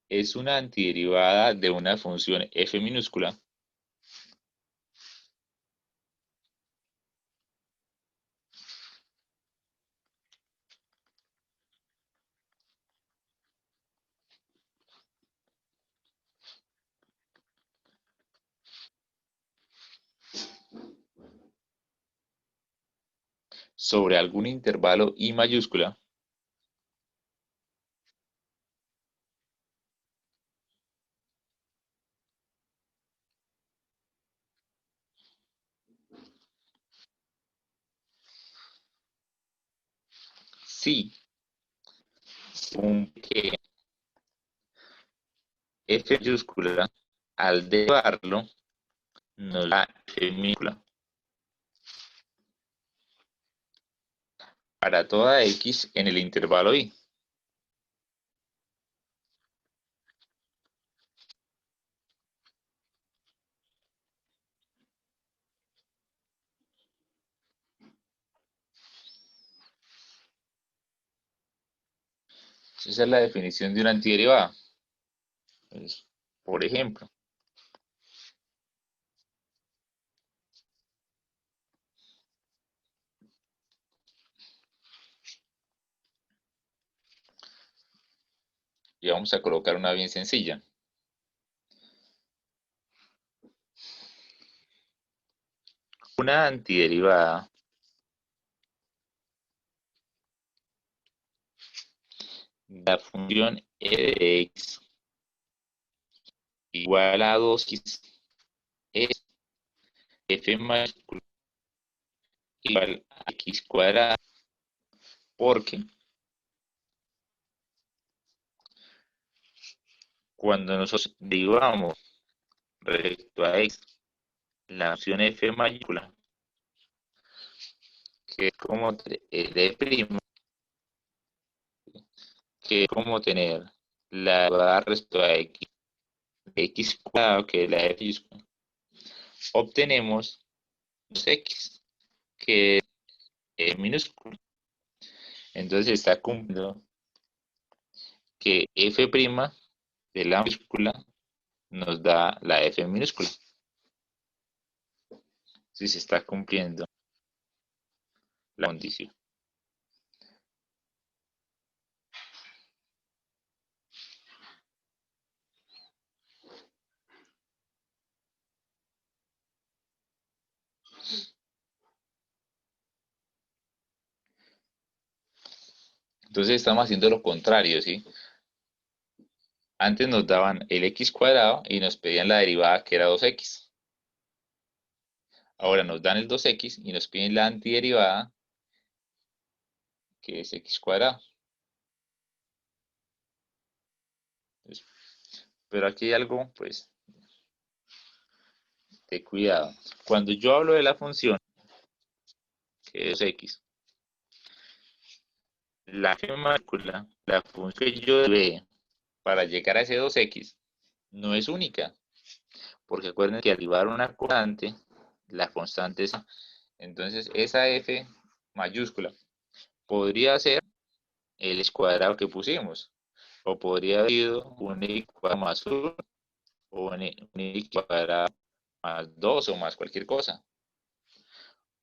es una antiderivada de una función f minúscula. Sobre algún intervalo I mayúscula. Sí, según que f mayúscula al derivarlo nos da f minúscula. Para toda x en el intervalo I. Esa es la definición de una antiderivada. Pues, por ejemplo, y vamos a colocar una bien sencilla. Una antiderivada de la función f de x igual a 2x es f mayúscula igual a x cuadrada, porque cuando nosotros derivamos respecto a x la función f mayúscula, que es como d', que es como tener la derivada respecto a x cuadrado, que es la f mayúscula, obtenemos 2x, que es minúscula. Entonces está cumpliendo que f' de la mayúscula nos da la f minúscula. Si se está cumpliendo la condición. Entonces estamos haciendo lo contrario, ¿sí? Antes nos daban el x cuadrado y nos pedían la derivada que era 2x. Ahora nos dan el 2x y nos piden la antiderivada que es x cuadrado. Pero aquí hay algo, pues, de cuidado. Cuando yo hablo de la función, que es x, la f mayúscula, la función que yo debe para llegar a ese 2x, no es única. Porque acuérdense que al derivar una constante, la constante es A. Entonces, esa f mayúscula podría ser el x cuadrado que pusimos. O podría haber sido un x cuadrado más 1, o un x cuadrado más 2, o más cualquier cosa.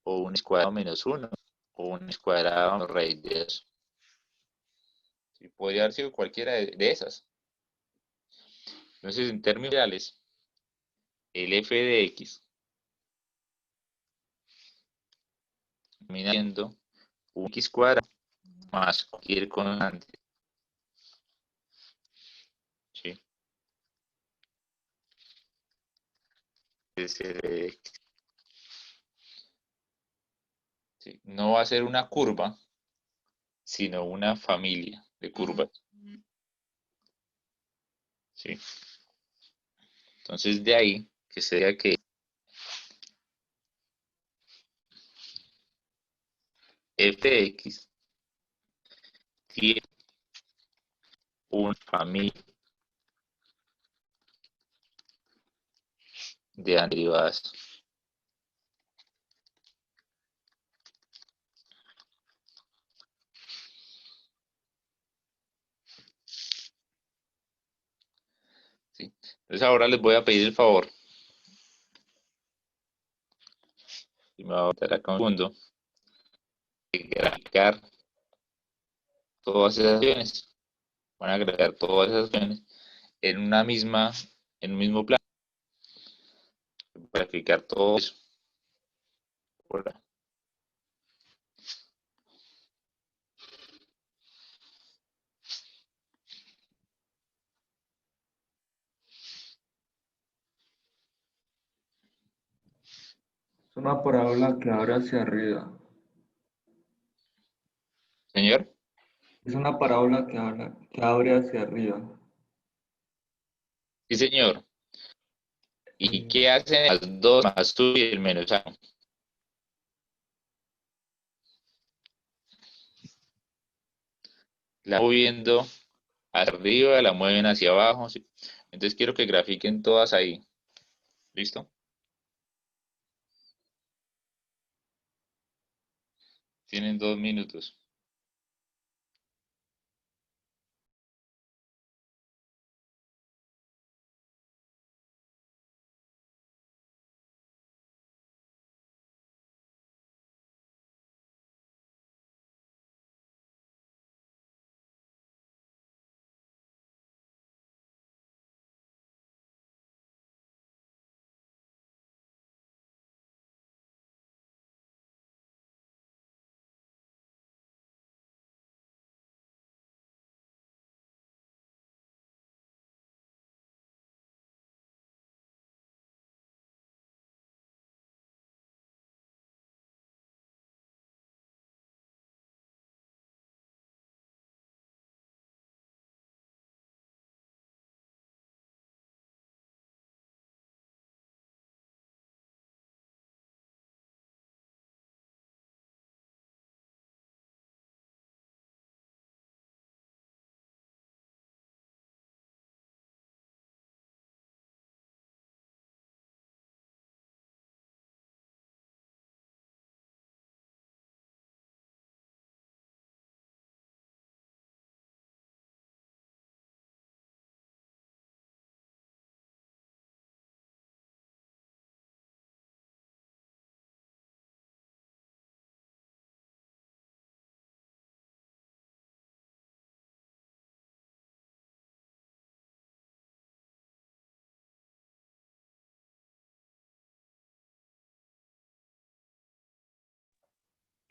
O un x cuadrado menos 1, o un x cuadrado raíz de 2. Sí, podría haber sido cualquiera de esas. Entonces, en términos reales, el f de x termina siendo un x cuadrado más cualquier constante. ¿Sí? ¿Sí? No va a ser una curva, sino una familia de curvas. ¿Sí? Entonces, de ahí que sería que fx tiene una familia de derivadas. Entonces ahora les voy a pedir el favor. Y me voy a botar acá un segundo. De graficar todas esas acciones. Van a agregar todas esas acciones en una misma, en un mismo plan. Graficar todo eso. Hola. Es una parábola que abre hacia arriba. Señor. Es una parábola que abre hacia arriba. Sí, señor. ¿Y Eh, qué hacen las dos más tú y el menos A? La moviendo arriba, la mueven hacia abajo. ¿Sí? Entonces quiero que grafiquen todas ahí. ¿Listo? Tienen 2 minutos.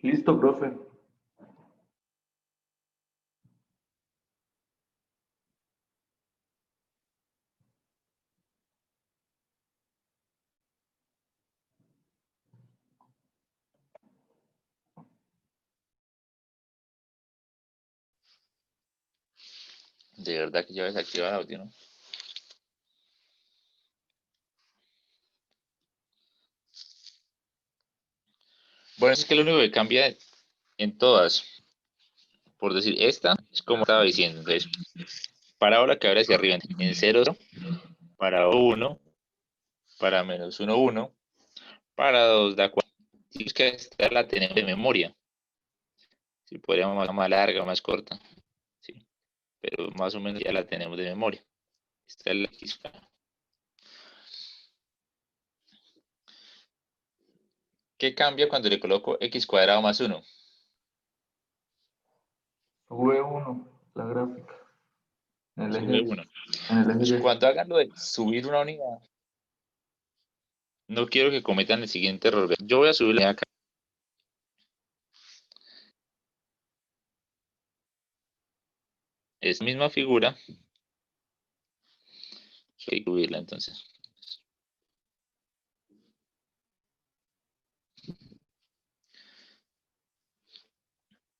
Listo, profe. De verdad que ya desactiva el audio, ¿no? Bueno, es que lo único que cambia en todas, por decir, esta es como estaba diciendo. Entonces, parábola que abre hacia arriba en 0, para 1, para -1, 1, para 2 da 4. Si es que esta la tenemos de memoria. Si podríamos más larga, más corta. Sí, pero más o menos ya la tenemos de memoria. Esta es la X. ¿Qué cambia cuando le coloco x cuadrado más 1? Sube 1, la gráfica. En el Sube eje, 1. en el Entonces, eje Y. cuando hagan lo de subir una unidad, no quiero que cometan el siguiente error. Yo voy a subir la unidad acá. Es misma figura. Hay que subirla entonces.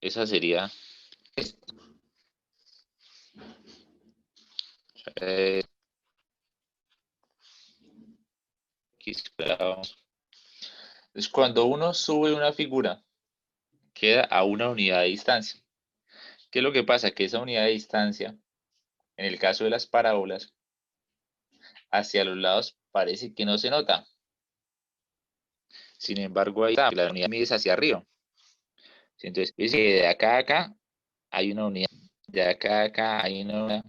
Esa sería esta. X cuadrado. Entonces, cuando uno sube una figura, queda a una unidad de distancia. ¿Qué es lo que pasa? Que esa unidad de distancia, en el caso de las parábolas, hacia los lados parece que no se nota. Sin embargo, ahí está, la unidad mide hacia arriba. Entonces, dice que de acá a acá hay una unidad, de acá a acá hay una unidad,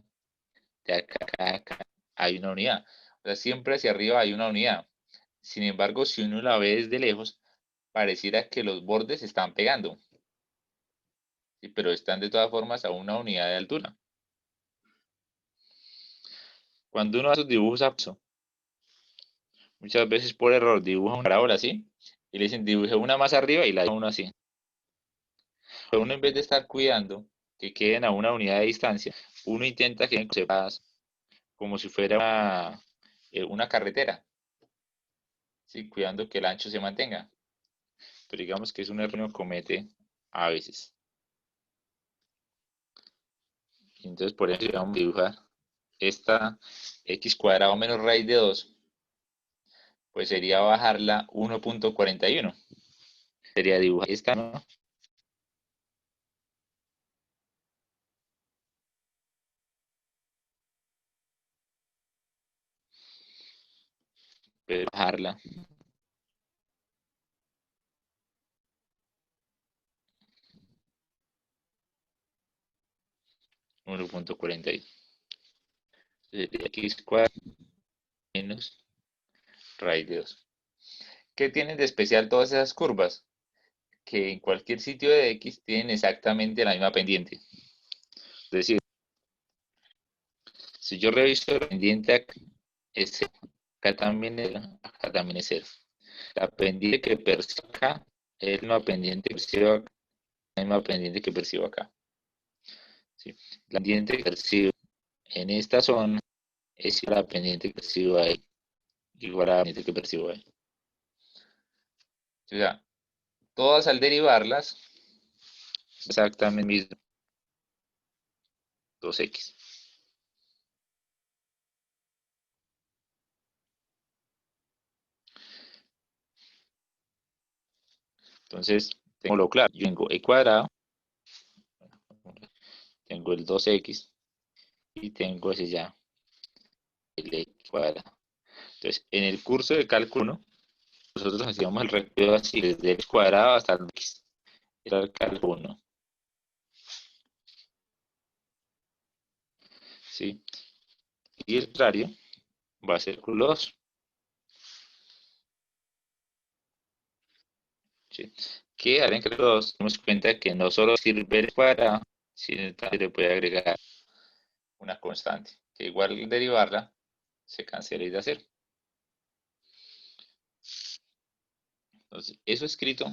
de acá a acá hay una unidad. O sea, siempre hacia arriba hay una unidad. Sin embargo, si uno la ve desde lejos, pareciera que los bordes se están pegando, ¿sí? Pero están de todas formas a una unidad de altura. Cuando uno hace sus dibujos muchas veces por error dibuja una parábola así, y le dicen dibuje una más arriba y la dibuja uno así. Pero uno en vez de estar cuidando que queden a una unidad de distancia, uno intenta que queden separadas como si fuera una carretera, ¿sí? Cuidando que el ancho se mantenga. Pero digamos que es un error que uno comete a veces. Entonces, por ejemplo, vamos a dibujar esta x cuadrado menos raíz de 2, pues sería bajarla 1.41. Sería dibujar esta, ¿no? Pero bajarla 1.41. Sería x cuadrado menos raíz de 2. ¿Qué tienen de especial todas esas curvas? Que en cualquier sitio de x tienen exactamente la misma pendiente. Es decir, si yo reviso la pendiente acá, es 0. Acá también es 0. La pendiente que percibo acá es la pendiente que percibo acá, la misma pendiente que percibo acá. ¿Sí? La pendiente que percibo en esta zona es igual a la pendiente que percibo ahí, igual a la pendiente que percibo ahí. O sea, todas al derivarlas, exactamente mismo, 2x. Entonces, tengo lo claro, yo tengo e cuadrado, tengo el 2x y tengo ese ya, el x cuadrado. Entonces, en el curso de cálculo, nosotros hacíamos el recorrido así, desde el x cuadrado hasta el x. Era el cálculo 1. ¿Sí? Y el contrario va a ser cálculo 2. ¿Sí? Que al cálculo 2 nos cuenta que no solo sirve el cuadrado, sino también le puede agregar una constante, que igual al derivarla se cancela y da 0. Entonces, eso escrito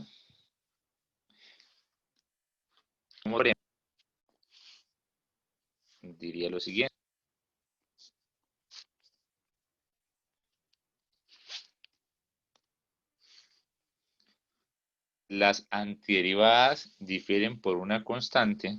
como diría lo siguiente. Las antiderivadas difieren por una constante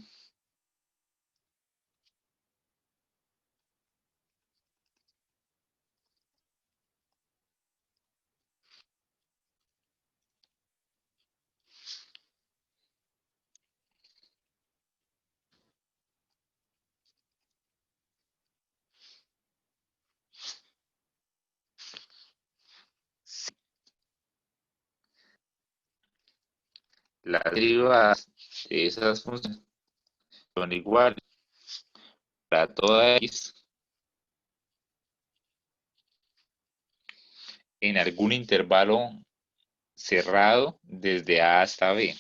las derivadas de esas funciones son iguales para toda x en algún intervalo cerrado desde A hasta B.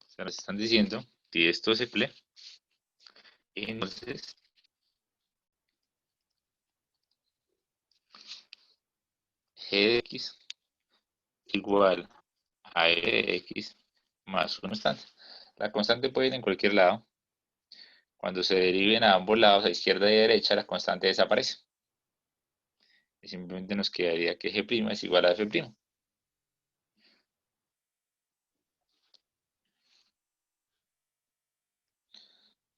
O sea, nos están diciendo, si esto se cumple, entonces g de x igual a f de x más una constante. La constante puede ir en cualquier lado. Cuando se deriven a ambos lados, a izquierda y a derecha, la constante desaparece. Y simplemente nos quedaría que g' es igual a f'.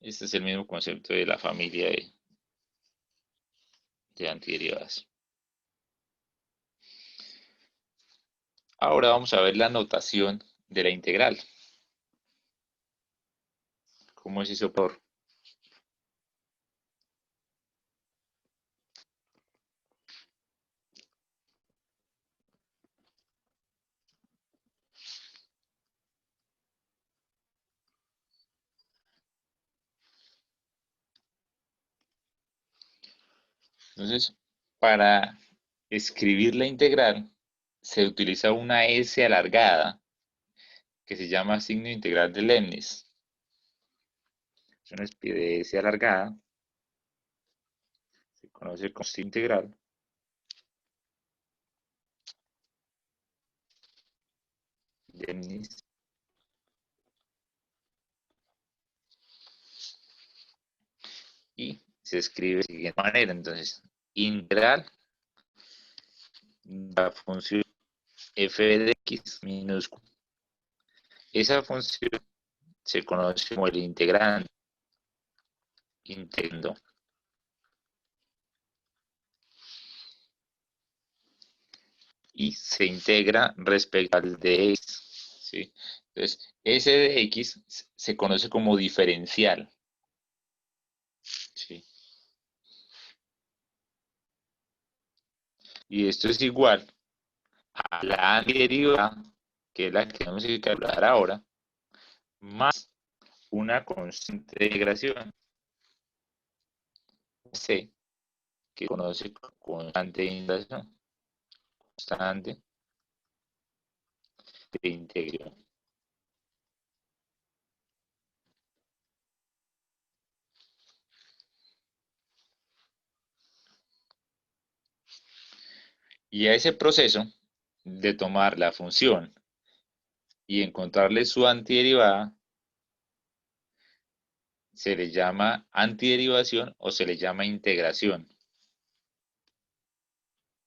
Este es el mismo concepto de la familia de antiderivadas. Ahora vamos a ver la notación de la integral. ¿Cómo es eso por? Entonces, para escribir la integral se utiliza una S alargada que se llama signo integral de Leibniz. Es una especie de S alargada, se conoce como signo integral. Leibniz. Y se escribe de la siguiente manera. Entonces, integral de la función f de x minúscula. Esa función se conoce como el integrante. Integrando. Y se integra respecto al de x. ¿Sí? Entonces, ese de x se conoce como diferencial. ¿Sí? Y esto es igual a la antiderivada, que es la que vamos a calcular ahora, más una constante de integración, C, que se conoce como constante de integración. Constante de integración. Y a ese proceso de tomar la función y encontrarle su antiderivada, se le llama antiderivación o se le llama integración.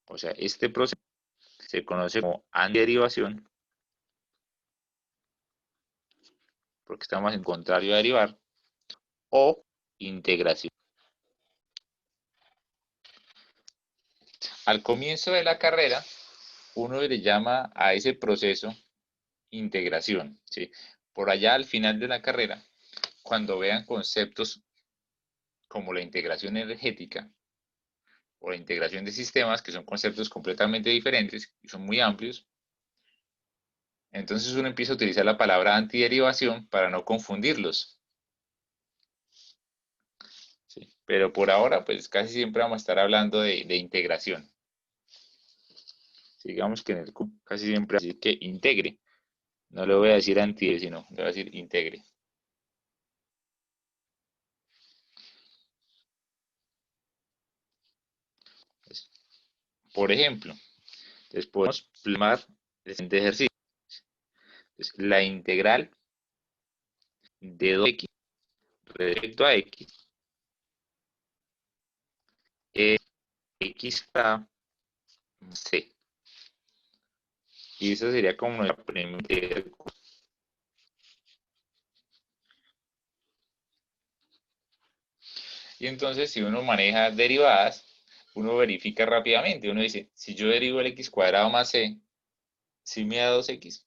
O sea, este proceso se conoce como antiderivación, porque estamos en contrario a derivar, o integración. Al comienzo de la carrera, uno le llama a ese proceso integración, ¿sí? Por allá al final de la carrera, cuando vean conceptos como la integración energética o la integración de sistemas, que son conceptos completamente diferentes y son muy amplios, entonces uno empieza a utilizar la palabra antiderivación para no confundirlos. ¿Sí? Pero por ahora, pues casi siempre vamos a estar hablando de integración. Digamos que en el CUP casi siempre así que integre. No le voy a decir anti, sino le voy a decir integre. Pues, por ejemplo, entonces podemos plasmar el siguiente ejercicio. Entonces, la integral de 2x respecto a x es x a c. Y eso sería como nuestra primera integral. Y entonces, si uno maneja derivadas, uno verifica rápidamente. Uno dice, si yo derivo el x cuadrado más c, ¿sí me da 2x?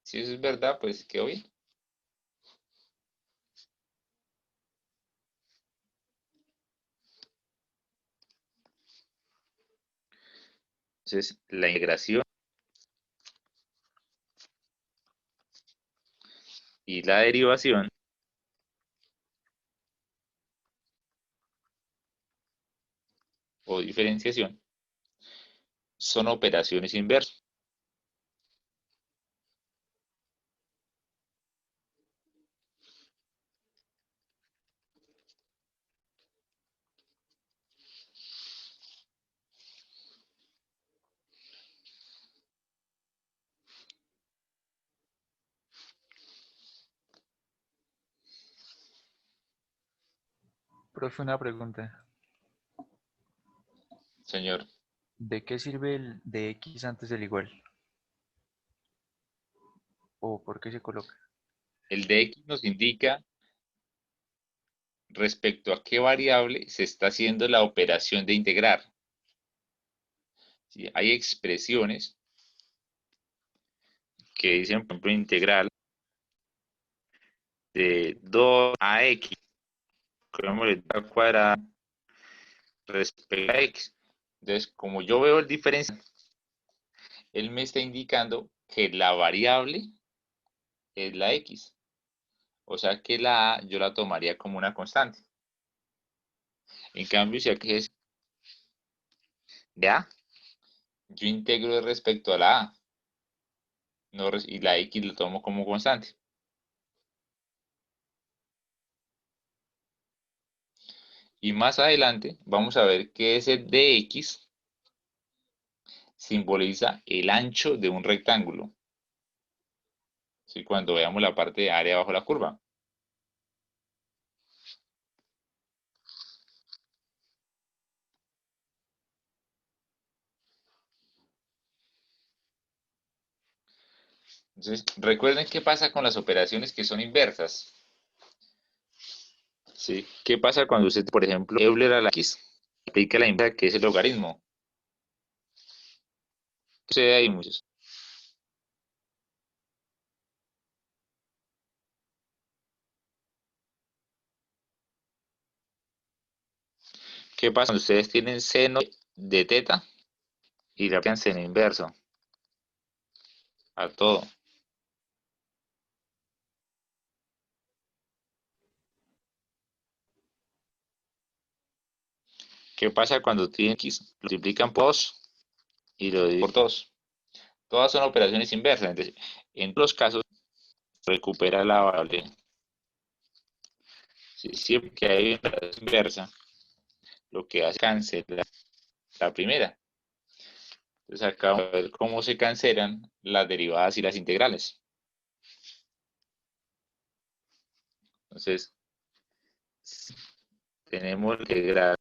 Si eso es verdad, pues quedó bien. Entonces, la integración y la derivación o diferenciación son operaciones inversas. Profe, una pregunta. Señor, ¿De qué sirve el de x antes del igual? ¿O por qué se coloca? el de x nos indica respecto a qué variable se está haciendo la operación de integrar. ¿Sí? Hay expresiones que dicen, por ejemplo, integral de 2 a x, como al cuadrado respecto a x. Entonces, como yo veo el diferencial, él me está indicando que la variable es la x. O sea que la a yo la tomaría como una constante. En cambio, si aquí es de a, yo integro respecto a la a, no, y la x la tomo como constante. Y más adelante vamos a ver que ese dx simboliza el ancho de un rectángulo. ¿Sí? Cuando veamos la parte de área bajo la curva. Entonces, recuerden qué pasa con las operaciones que son inversas. ¿Sí? ¿Qué pasa cuando usted, por ejemplo, Euler a la x aplica la inversa, que es el logaritmo? ¿Qué sucede ahí, muchos? ¿Qué pasa cuando ustedes tienen seno de teta y le aplican seno inverso a todo? ¿Qué pasa cuando tienen x? Lo multiplican por 2 y lo dividen por 2. Todas son operaciones inversas. Entonces, en todos los casos, recupera la variable. Si siempre que hay una inversa, lo que hace es cancelar la primera. Entonces, acá vamos a ver cómo se cancelan las derivadas y las integrales. Entonces, tenemos la integral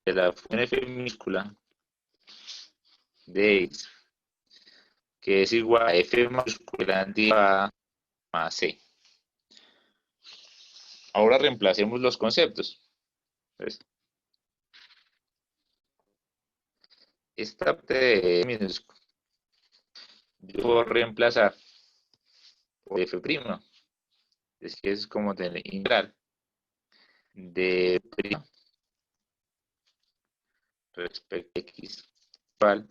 de la función f minúscula de x, que es igual a f mayúscula derivada más c. Ahora reemplacemos los conceptos. Entonces, esta parte de minúscula, yo puedo reemplazar por f'. Es que es como tener integral de prima respecto a x igual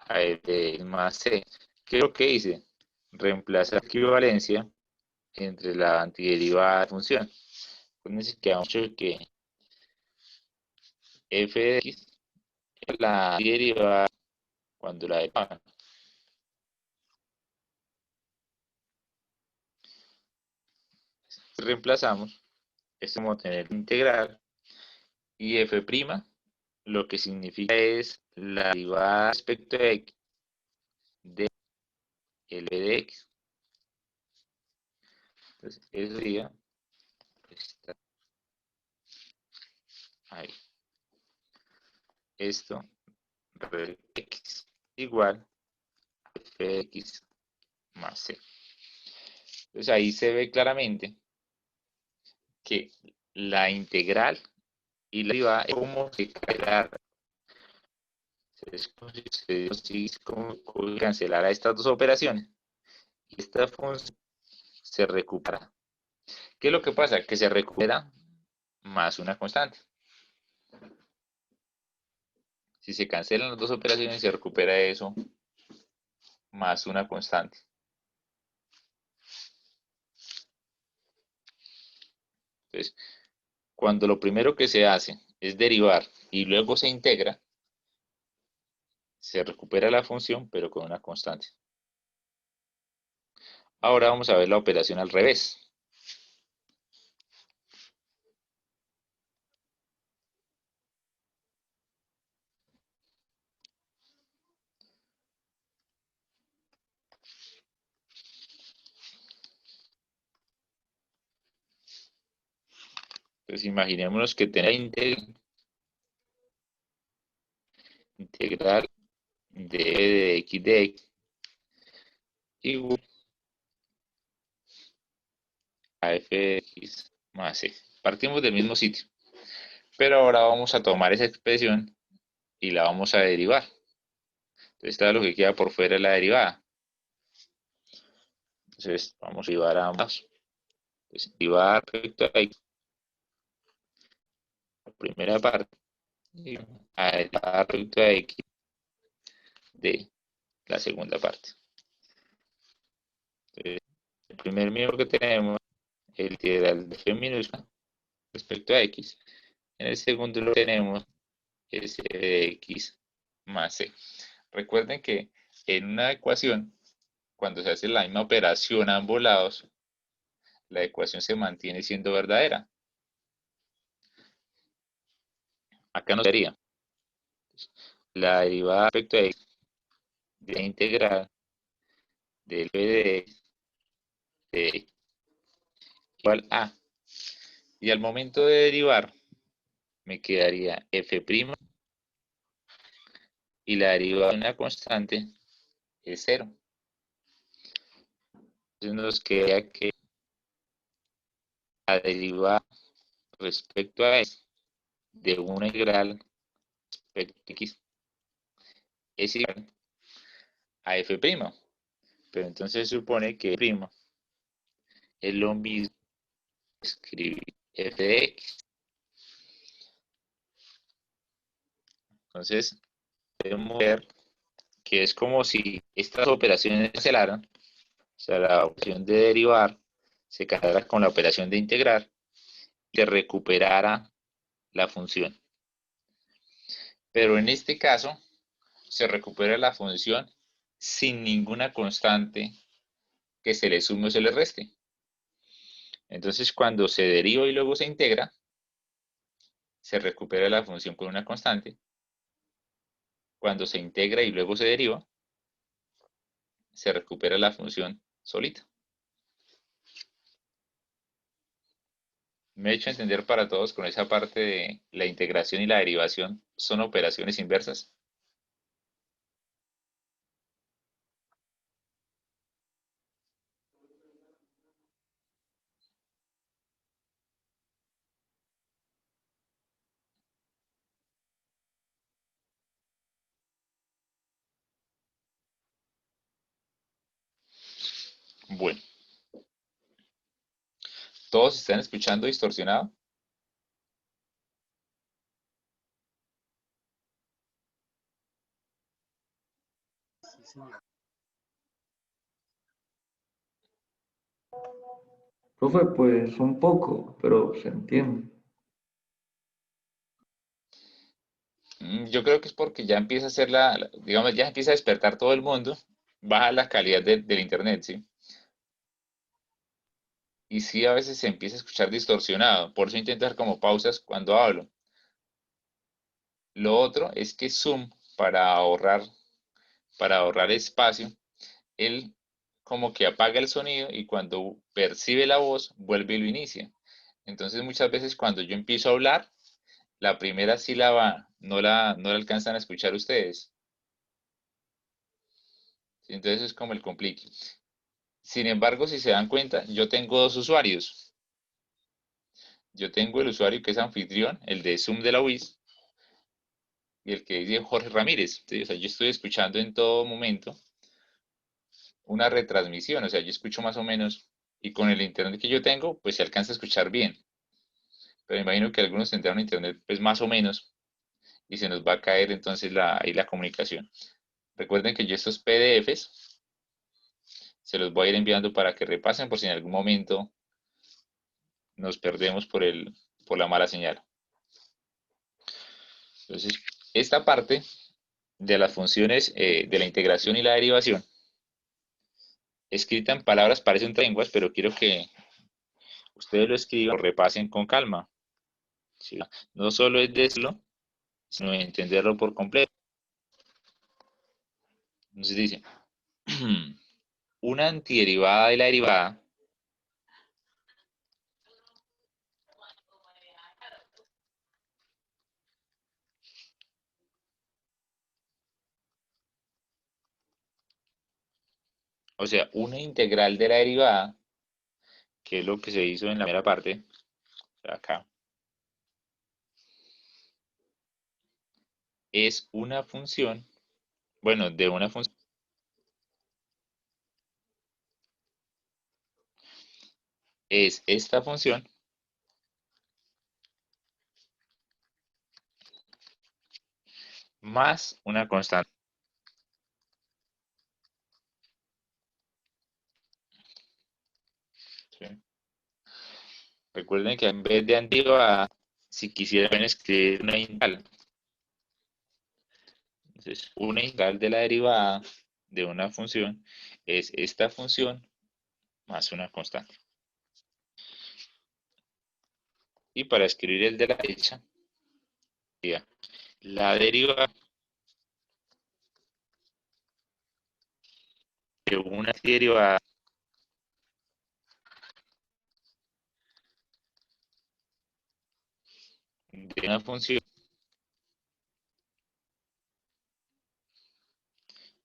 a f más c. ¿Qué es lo que hice? Reemplazar equivalencia entre la antiderivada de la función. Entonces queda mucho que f de x es la antiderivada cuando la derivada. Reemplazamos, esto vamos a tener integral y f' lo que significa es la derivada respecto a x de l de x. Entonces, eso sería ahí. Esto x igual a fx más c. Entonces ahí se ve claramente que la integral y la derivada es como se cae. Es como si cancelara estas dos operaciones y esta función se recupera. ¿Qué es lo que pasa? Que se recupera más una constante. Si se cancelan las dos operaciones, se recupera eso más una constante. Entonces, cuando lo primero que se hace es derivar y luego se integra, se recupera la función, pero con una constante. Ahora vamos a ver la operación al revés. Entonces, imaginémonos que tenemos integral de f de x igual a f de x más c. Partimos del mismo sitio, pero ahora vamos a tomar esa expresión y la vamos a derivar. Entonces, esta es lo que queda por fuera de la derivada. Entonces, vamos a derivar a ambos. Entonces, derivar respecto a X, la primera parte, y a derivar respecto a X de la segunda parte. Entonces, el primer miembro que tenemos es el integral de f minúscula respecto a X. En el segundo lo tenemos es f de X más C. Recuerden que en una ecuación, cuando se hace la misma operación a ambos lados, la ecuación se mantiene siendo verdadera. Acá no sería la derivada respecto a X de la integral del f de X igual a. Y al momento de derivar, me quedaría f' y la derivada de una constante es 0. Entonces nos queda que la derivada respecto a X de una integral respecto a X es igual a f'. Pero entonces se supone que f' es lo mismo que escribir f de X. Entonces podemos ver que es como si estas operaciones se cancelaran. O sea, la operación de derivar se cancelara con la operación de integrar y se recuperara la función. Pero en este caso se recupera la función sin ninguna constante que se le sume o se le reste. Entonces, cuando se deriva y luego se integra, se recupera la función con una constante. Cuando se integra y luego se deriva, se recupera la función solita. Me he hecho entender para todos con esa parte de la integración y la derivación son operaciones inversas. Bueno, ¿todos están escuchando distorsionado? Sí, señor. Profe, pues un poco, pero se entiende. Yo creo que es porque ya empieza a ser digamos, ya empieza a despertar todo el mundo, baja la calidad del internet, ¿sí? Y sí, a veces se empieza a escuchar distorsionado, por eso intento hacer como pausas cuando hablo. Lo otro es que Zoom, para ahorrar espacio, él como que apaga el sonido y cuando percibe la voz, vuelve y lo inicia. Entonces muchas veces cuando yo empiezo a hablar, la primera sílaba no la alcanzan a escuchar ustedes. Entonces es como el complique. Sin embargo, si se dan cuenta, yo tengo dos usuarios. Yo tengo el usuario que es anfitrión, el de Zoom de la UIS, y el que dice Jorge Ramírez. ¿Sí? O sea, yo estoy escuchando en todo momento una retransmisión, o sea, yo escucho más o menos, y con el internet que yo tengo, pues se alcanza a escuchar bien. Pero me imagino que algunos tendrán un internet, pues más o menos, y se nos va a caer entonces ahí la comunicación. Recuerden que yo estos PDFs se los voy a ir enviando para que repasen por si en algún momento nos perdemos por la mala señal. Entonces, esta parte de las funciones de la integración y la derivación, escrita en palabras parecen lenguas, pero quiero que ustedes lo escriban, lo repasen con calma. ¿Sí? No solo es decirlo, sino entenderlo por completo. Entonces dice, una antiderivada de la derivada o sea, una integral de la derivada, que es lo que se hizo en la primera parte, o sea, acá, es una función, bueno, de una función es esta función más una constante. ¿Sí? Recuerden que en vez de derivada, si quisieran escribir una integral, entonces una integral de la derivada de una función es esta función más una constante. Y para escribir el de la derecha, sería la derivada de una derivada de una función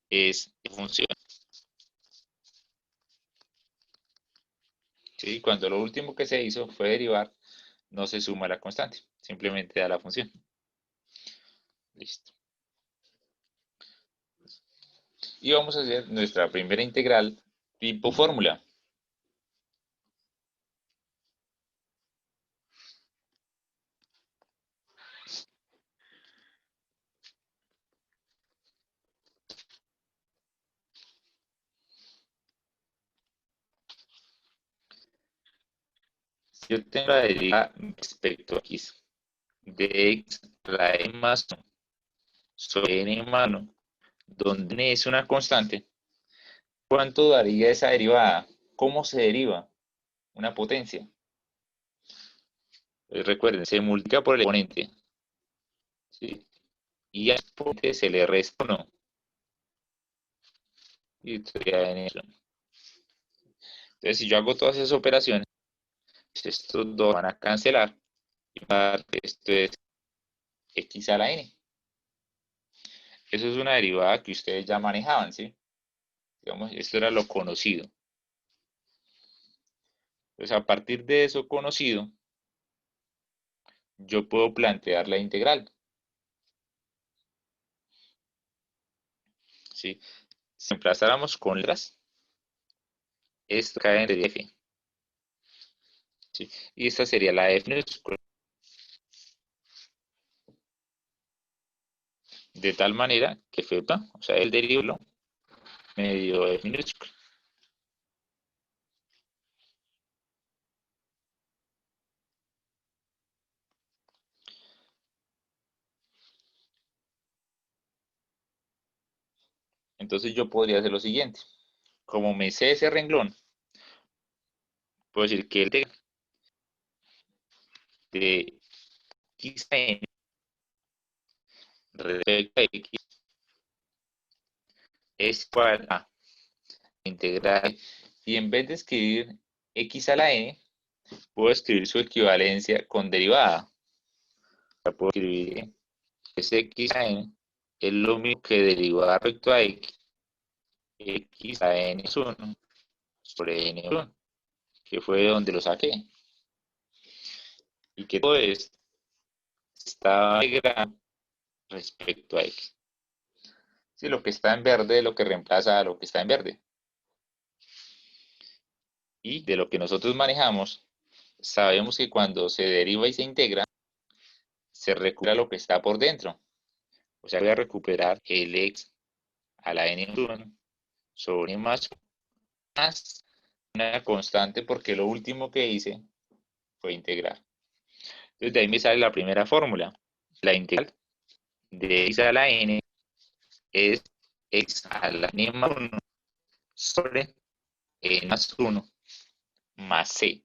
es función. ¿Sí? Cuando lo último que se hizo fue derivar, no se suma la constante, simplemente da la función. Listo. Y vamos a hacer nuestra primera integral tipo fórmula. Si yo tengo la derivada respecto a x de x a la n más 1 sobre n más 1, donde n es una constante, ¿cuánto daría esa derivada? ¿Cómo se deriva? Una potencia. Recuerden, se multiplica por el exponente. ¿Sí? Y al exponente se le resta 1. Y sería n. Entonces, si yo hago todas esas operaciones, estos dos van a cancelar. Y esto es x a la n. Eso es una derivada que ustedes ya manejaban, ¿sí? Digamos, esto era lo conocido. Entonces, a partir de eso conocido, yo puedo plantear la integral. ¿Sí? Si emplazáramos con letras, esto cae en f. ¿Sí? Y esta sería la f minúscula. De tal manera que f, o sea, el derivado medio f minúscula. Entonces yo podría hacer lo siguiente. Como me sé ese renglón, puedo decir que el de x a n respecto a x es igual a integral. Y en vez de escribir x a la n, puedo escribir su equivalencia con derivada. Puedo escribir que x a n es lo mismo que derivada respecto a x a n es 1 sobre n 1, que fue de donde lo saqué. Y que todo esto está integrado respecto a x. Sí, lo que está en verde es lo que reemplaza a lo que está en verde. Y de lo que nosotros manejamos, sabemos que cuando se deriva y se integra, se recupera lo que está por dentro. O sea, voy a recuperar el x a la n1 sobre más una constante porque lo último que hice fue integrar. Entonces de ahí me sale la primera fórmula. La integral de x a la n es x a la n más 1 sobre n más 1 más c.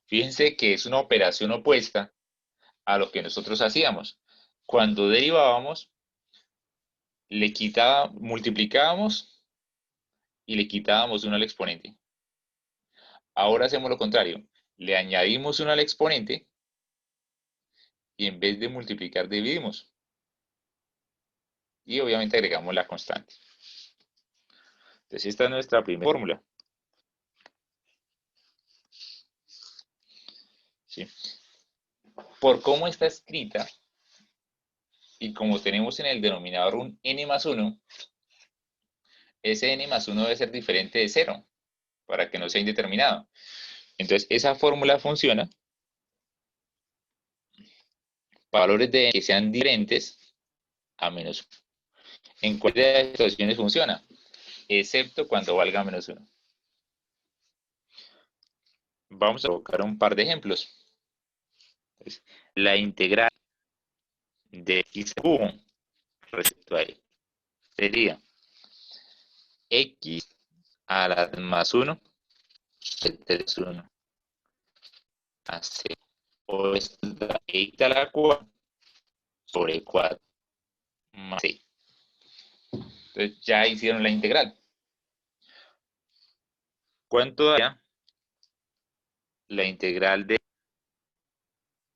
Fíjense que es una operación opuesta a lo que nosotros hacíamos. Cuando derivábamos, multiplicábamos y le quitábamos 1 al exponente. Ahora hacemos lo contrario. Le añadimos 1 al exponente y en vez de multiplicar, dividimos. Y obviamente agregamos la constante. Entonces esta es nuestra primera fórmula. ¿Sí? Por cómo está escrita, y como tenemos en el denominador un n más 1, ese n más 1 debe ser diferente de 0, para que no sea indeterminado. Entonces, esa fórmula funciona para valores de que sean diferentes a menos 1. ¿En cuál de las situaciones funciona? Excepto cuando valga menos 1. Vamos a colocar un par de ejemplos. Entonces, la integral de x cubo respecto a y sería x a la más 1 sobre 1 a c, o es x a la 4 sobre 4 más c. Entonces ya hicieron la integral. ¿Cuánto daría la integral de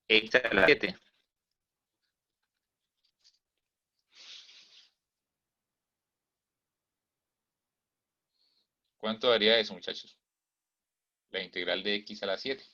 x a la 7? ¿Cuánto daría eso, muchachos? La integral de x a la 7.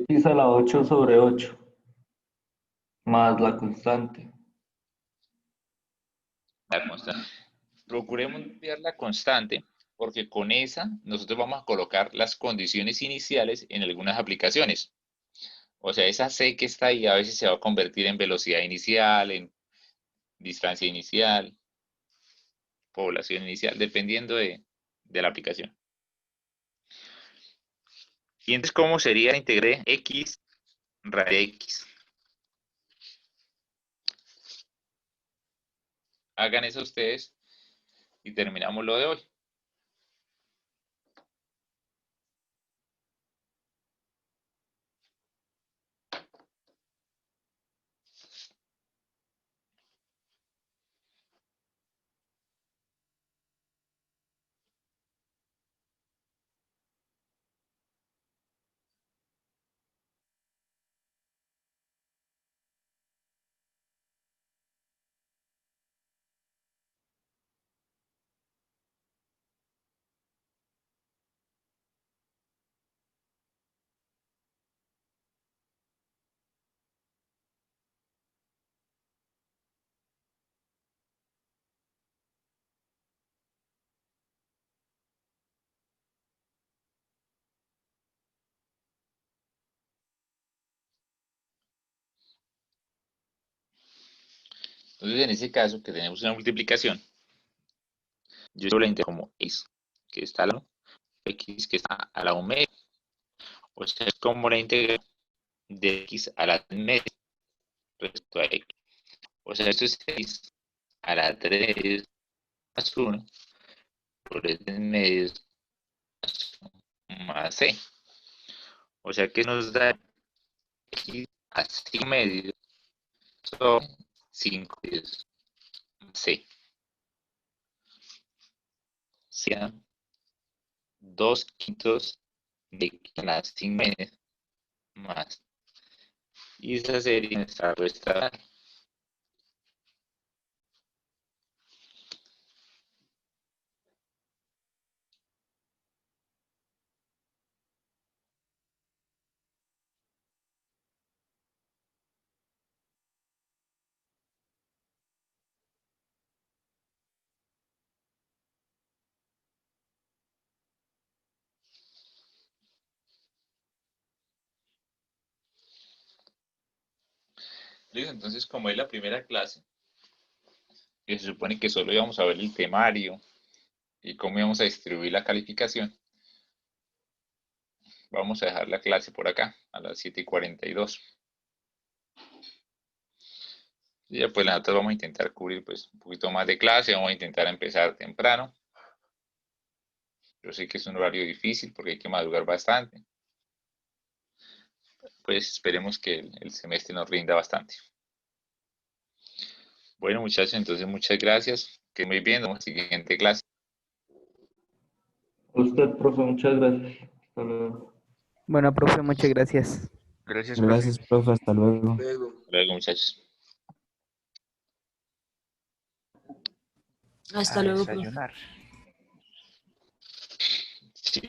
X a la 8 sobre 8, más la constante. La constante. Procuremos enviar la constante porque con esa nosotros vamos a colocar las condiciones iniciales en algunas aplicaciones. O sea, esa c que está ahí a veces se va a convertir en velocidad inicial, en distancia inicial, población inicial, dependiendo de la aplicación. Y entonces, ¿cómo sería la integral de x raíz de x? Hagan eso ustedes y terminamos lo de hoy. Entonces, en ese caso, que tenemos una multiplicación, yo la integro como x, que está a la 1, x que está a la 1 media. O sea, es como la integral de x a la 3 media respecto a x. O sea, esto es x a la 3 más 1 por 3 medios más c. O sea que nos da x a 5 medios sobre 5 medios c. O sea, 2/5 de x a la 5 medios más. Y esa sería nuestra respuesta. Listo, entonces, como es la primera clase, que se supone que solo íbamos a ver el temario y cómo íbamos a distribuir la calificación, vamos a dejar la clase por acá, a las 7:42. Y ya pues nosotros vamos a intentar cubrir pues un poquito más de clase, vamos a intentar empezar temprano. Yo sé que es un horario difícil porque hay que madrugar bastante. Pues esperemos que el semestre nos rinda bastante. Bueno, muchachos, entonces muchas gracias. Que muy bien, nos vemos en la siguiente clase. A usted, profe, muchas gracias. Hasta luego. Bueno, profe, muchas gracias. Gracias, profe. Gracias, profe. Hasta luego. Luego. Hasta luego, muchachos. Hasta A luego, profe. desayunar. Sí,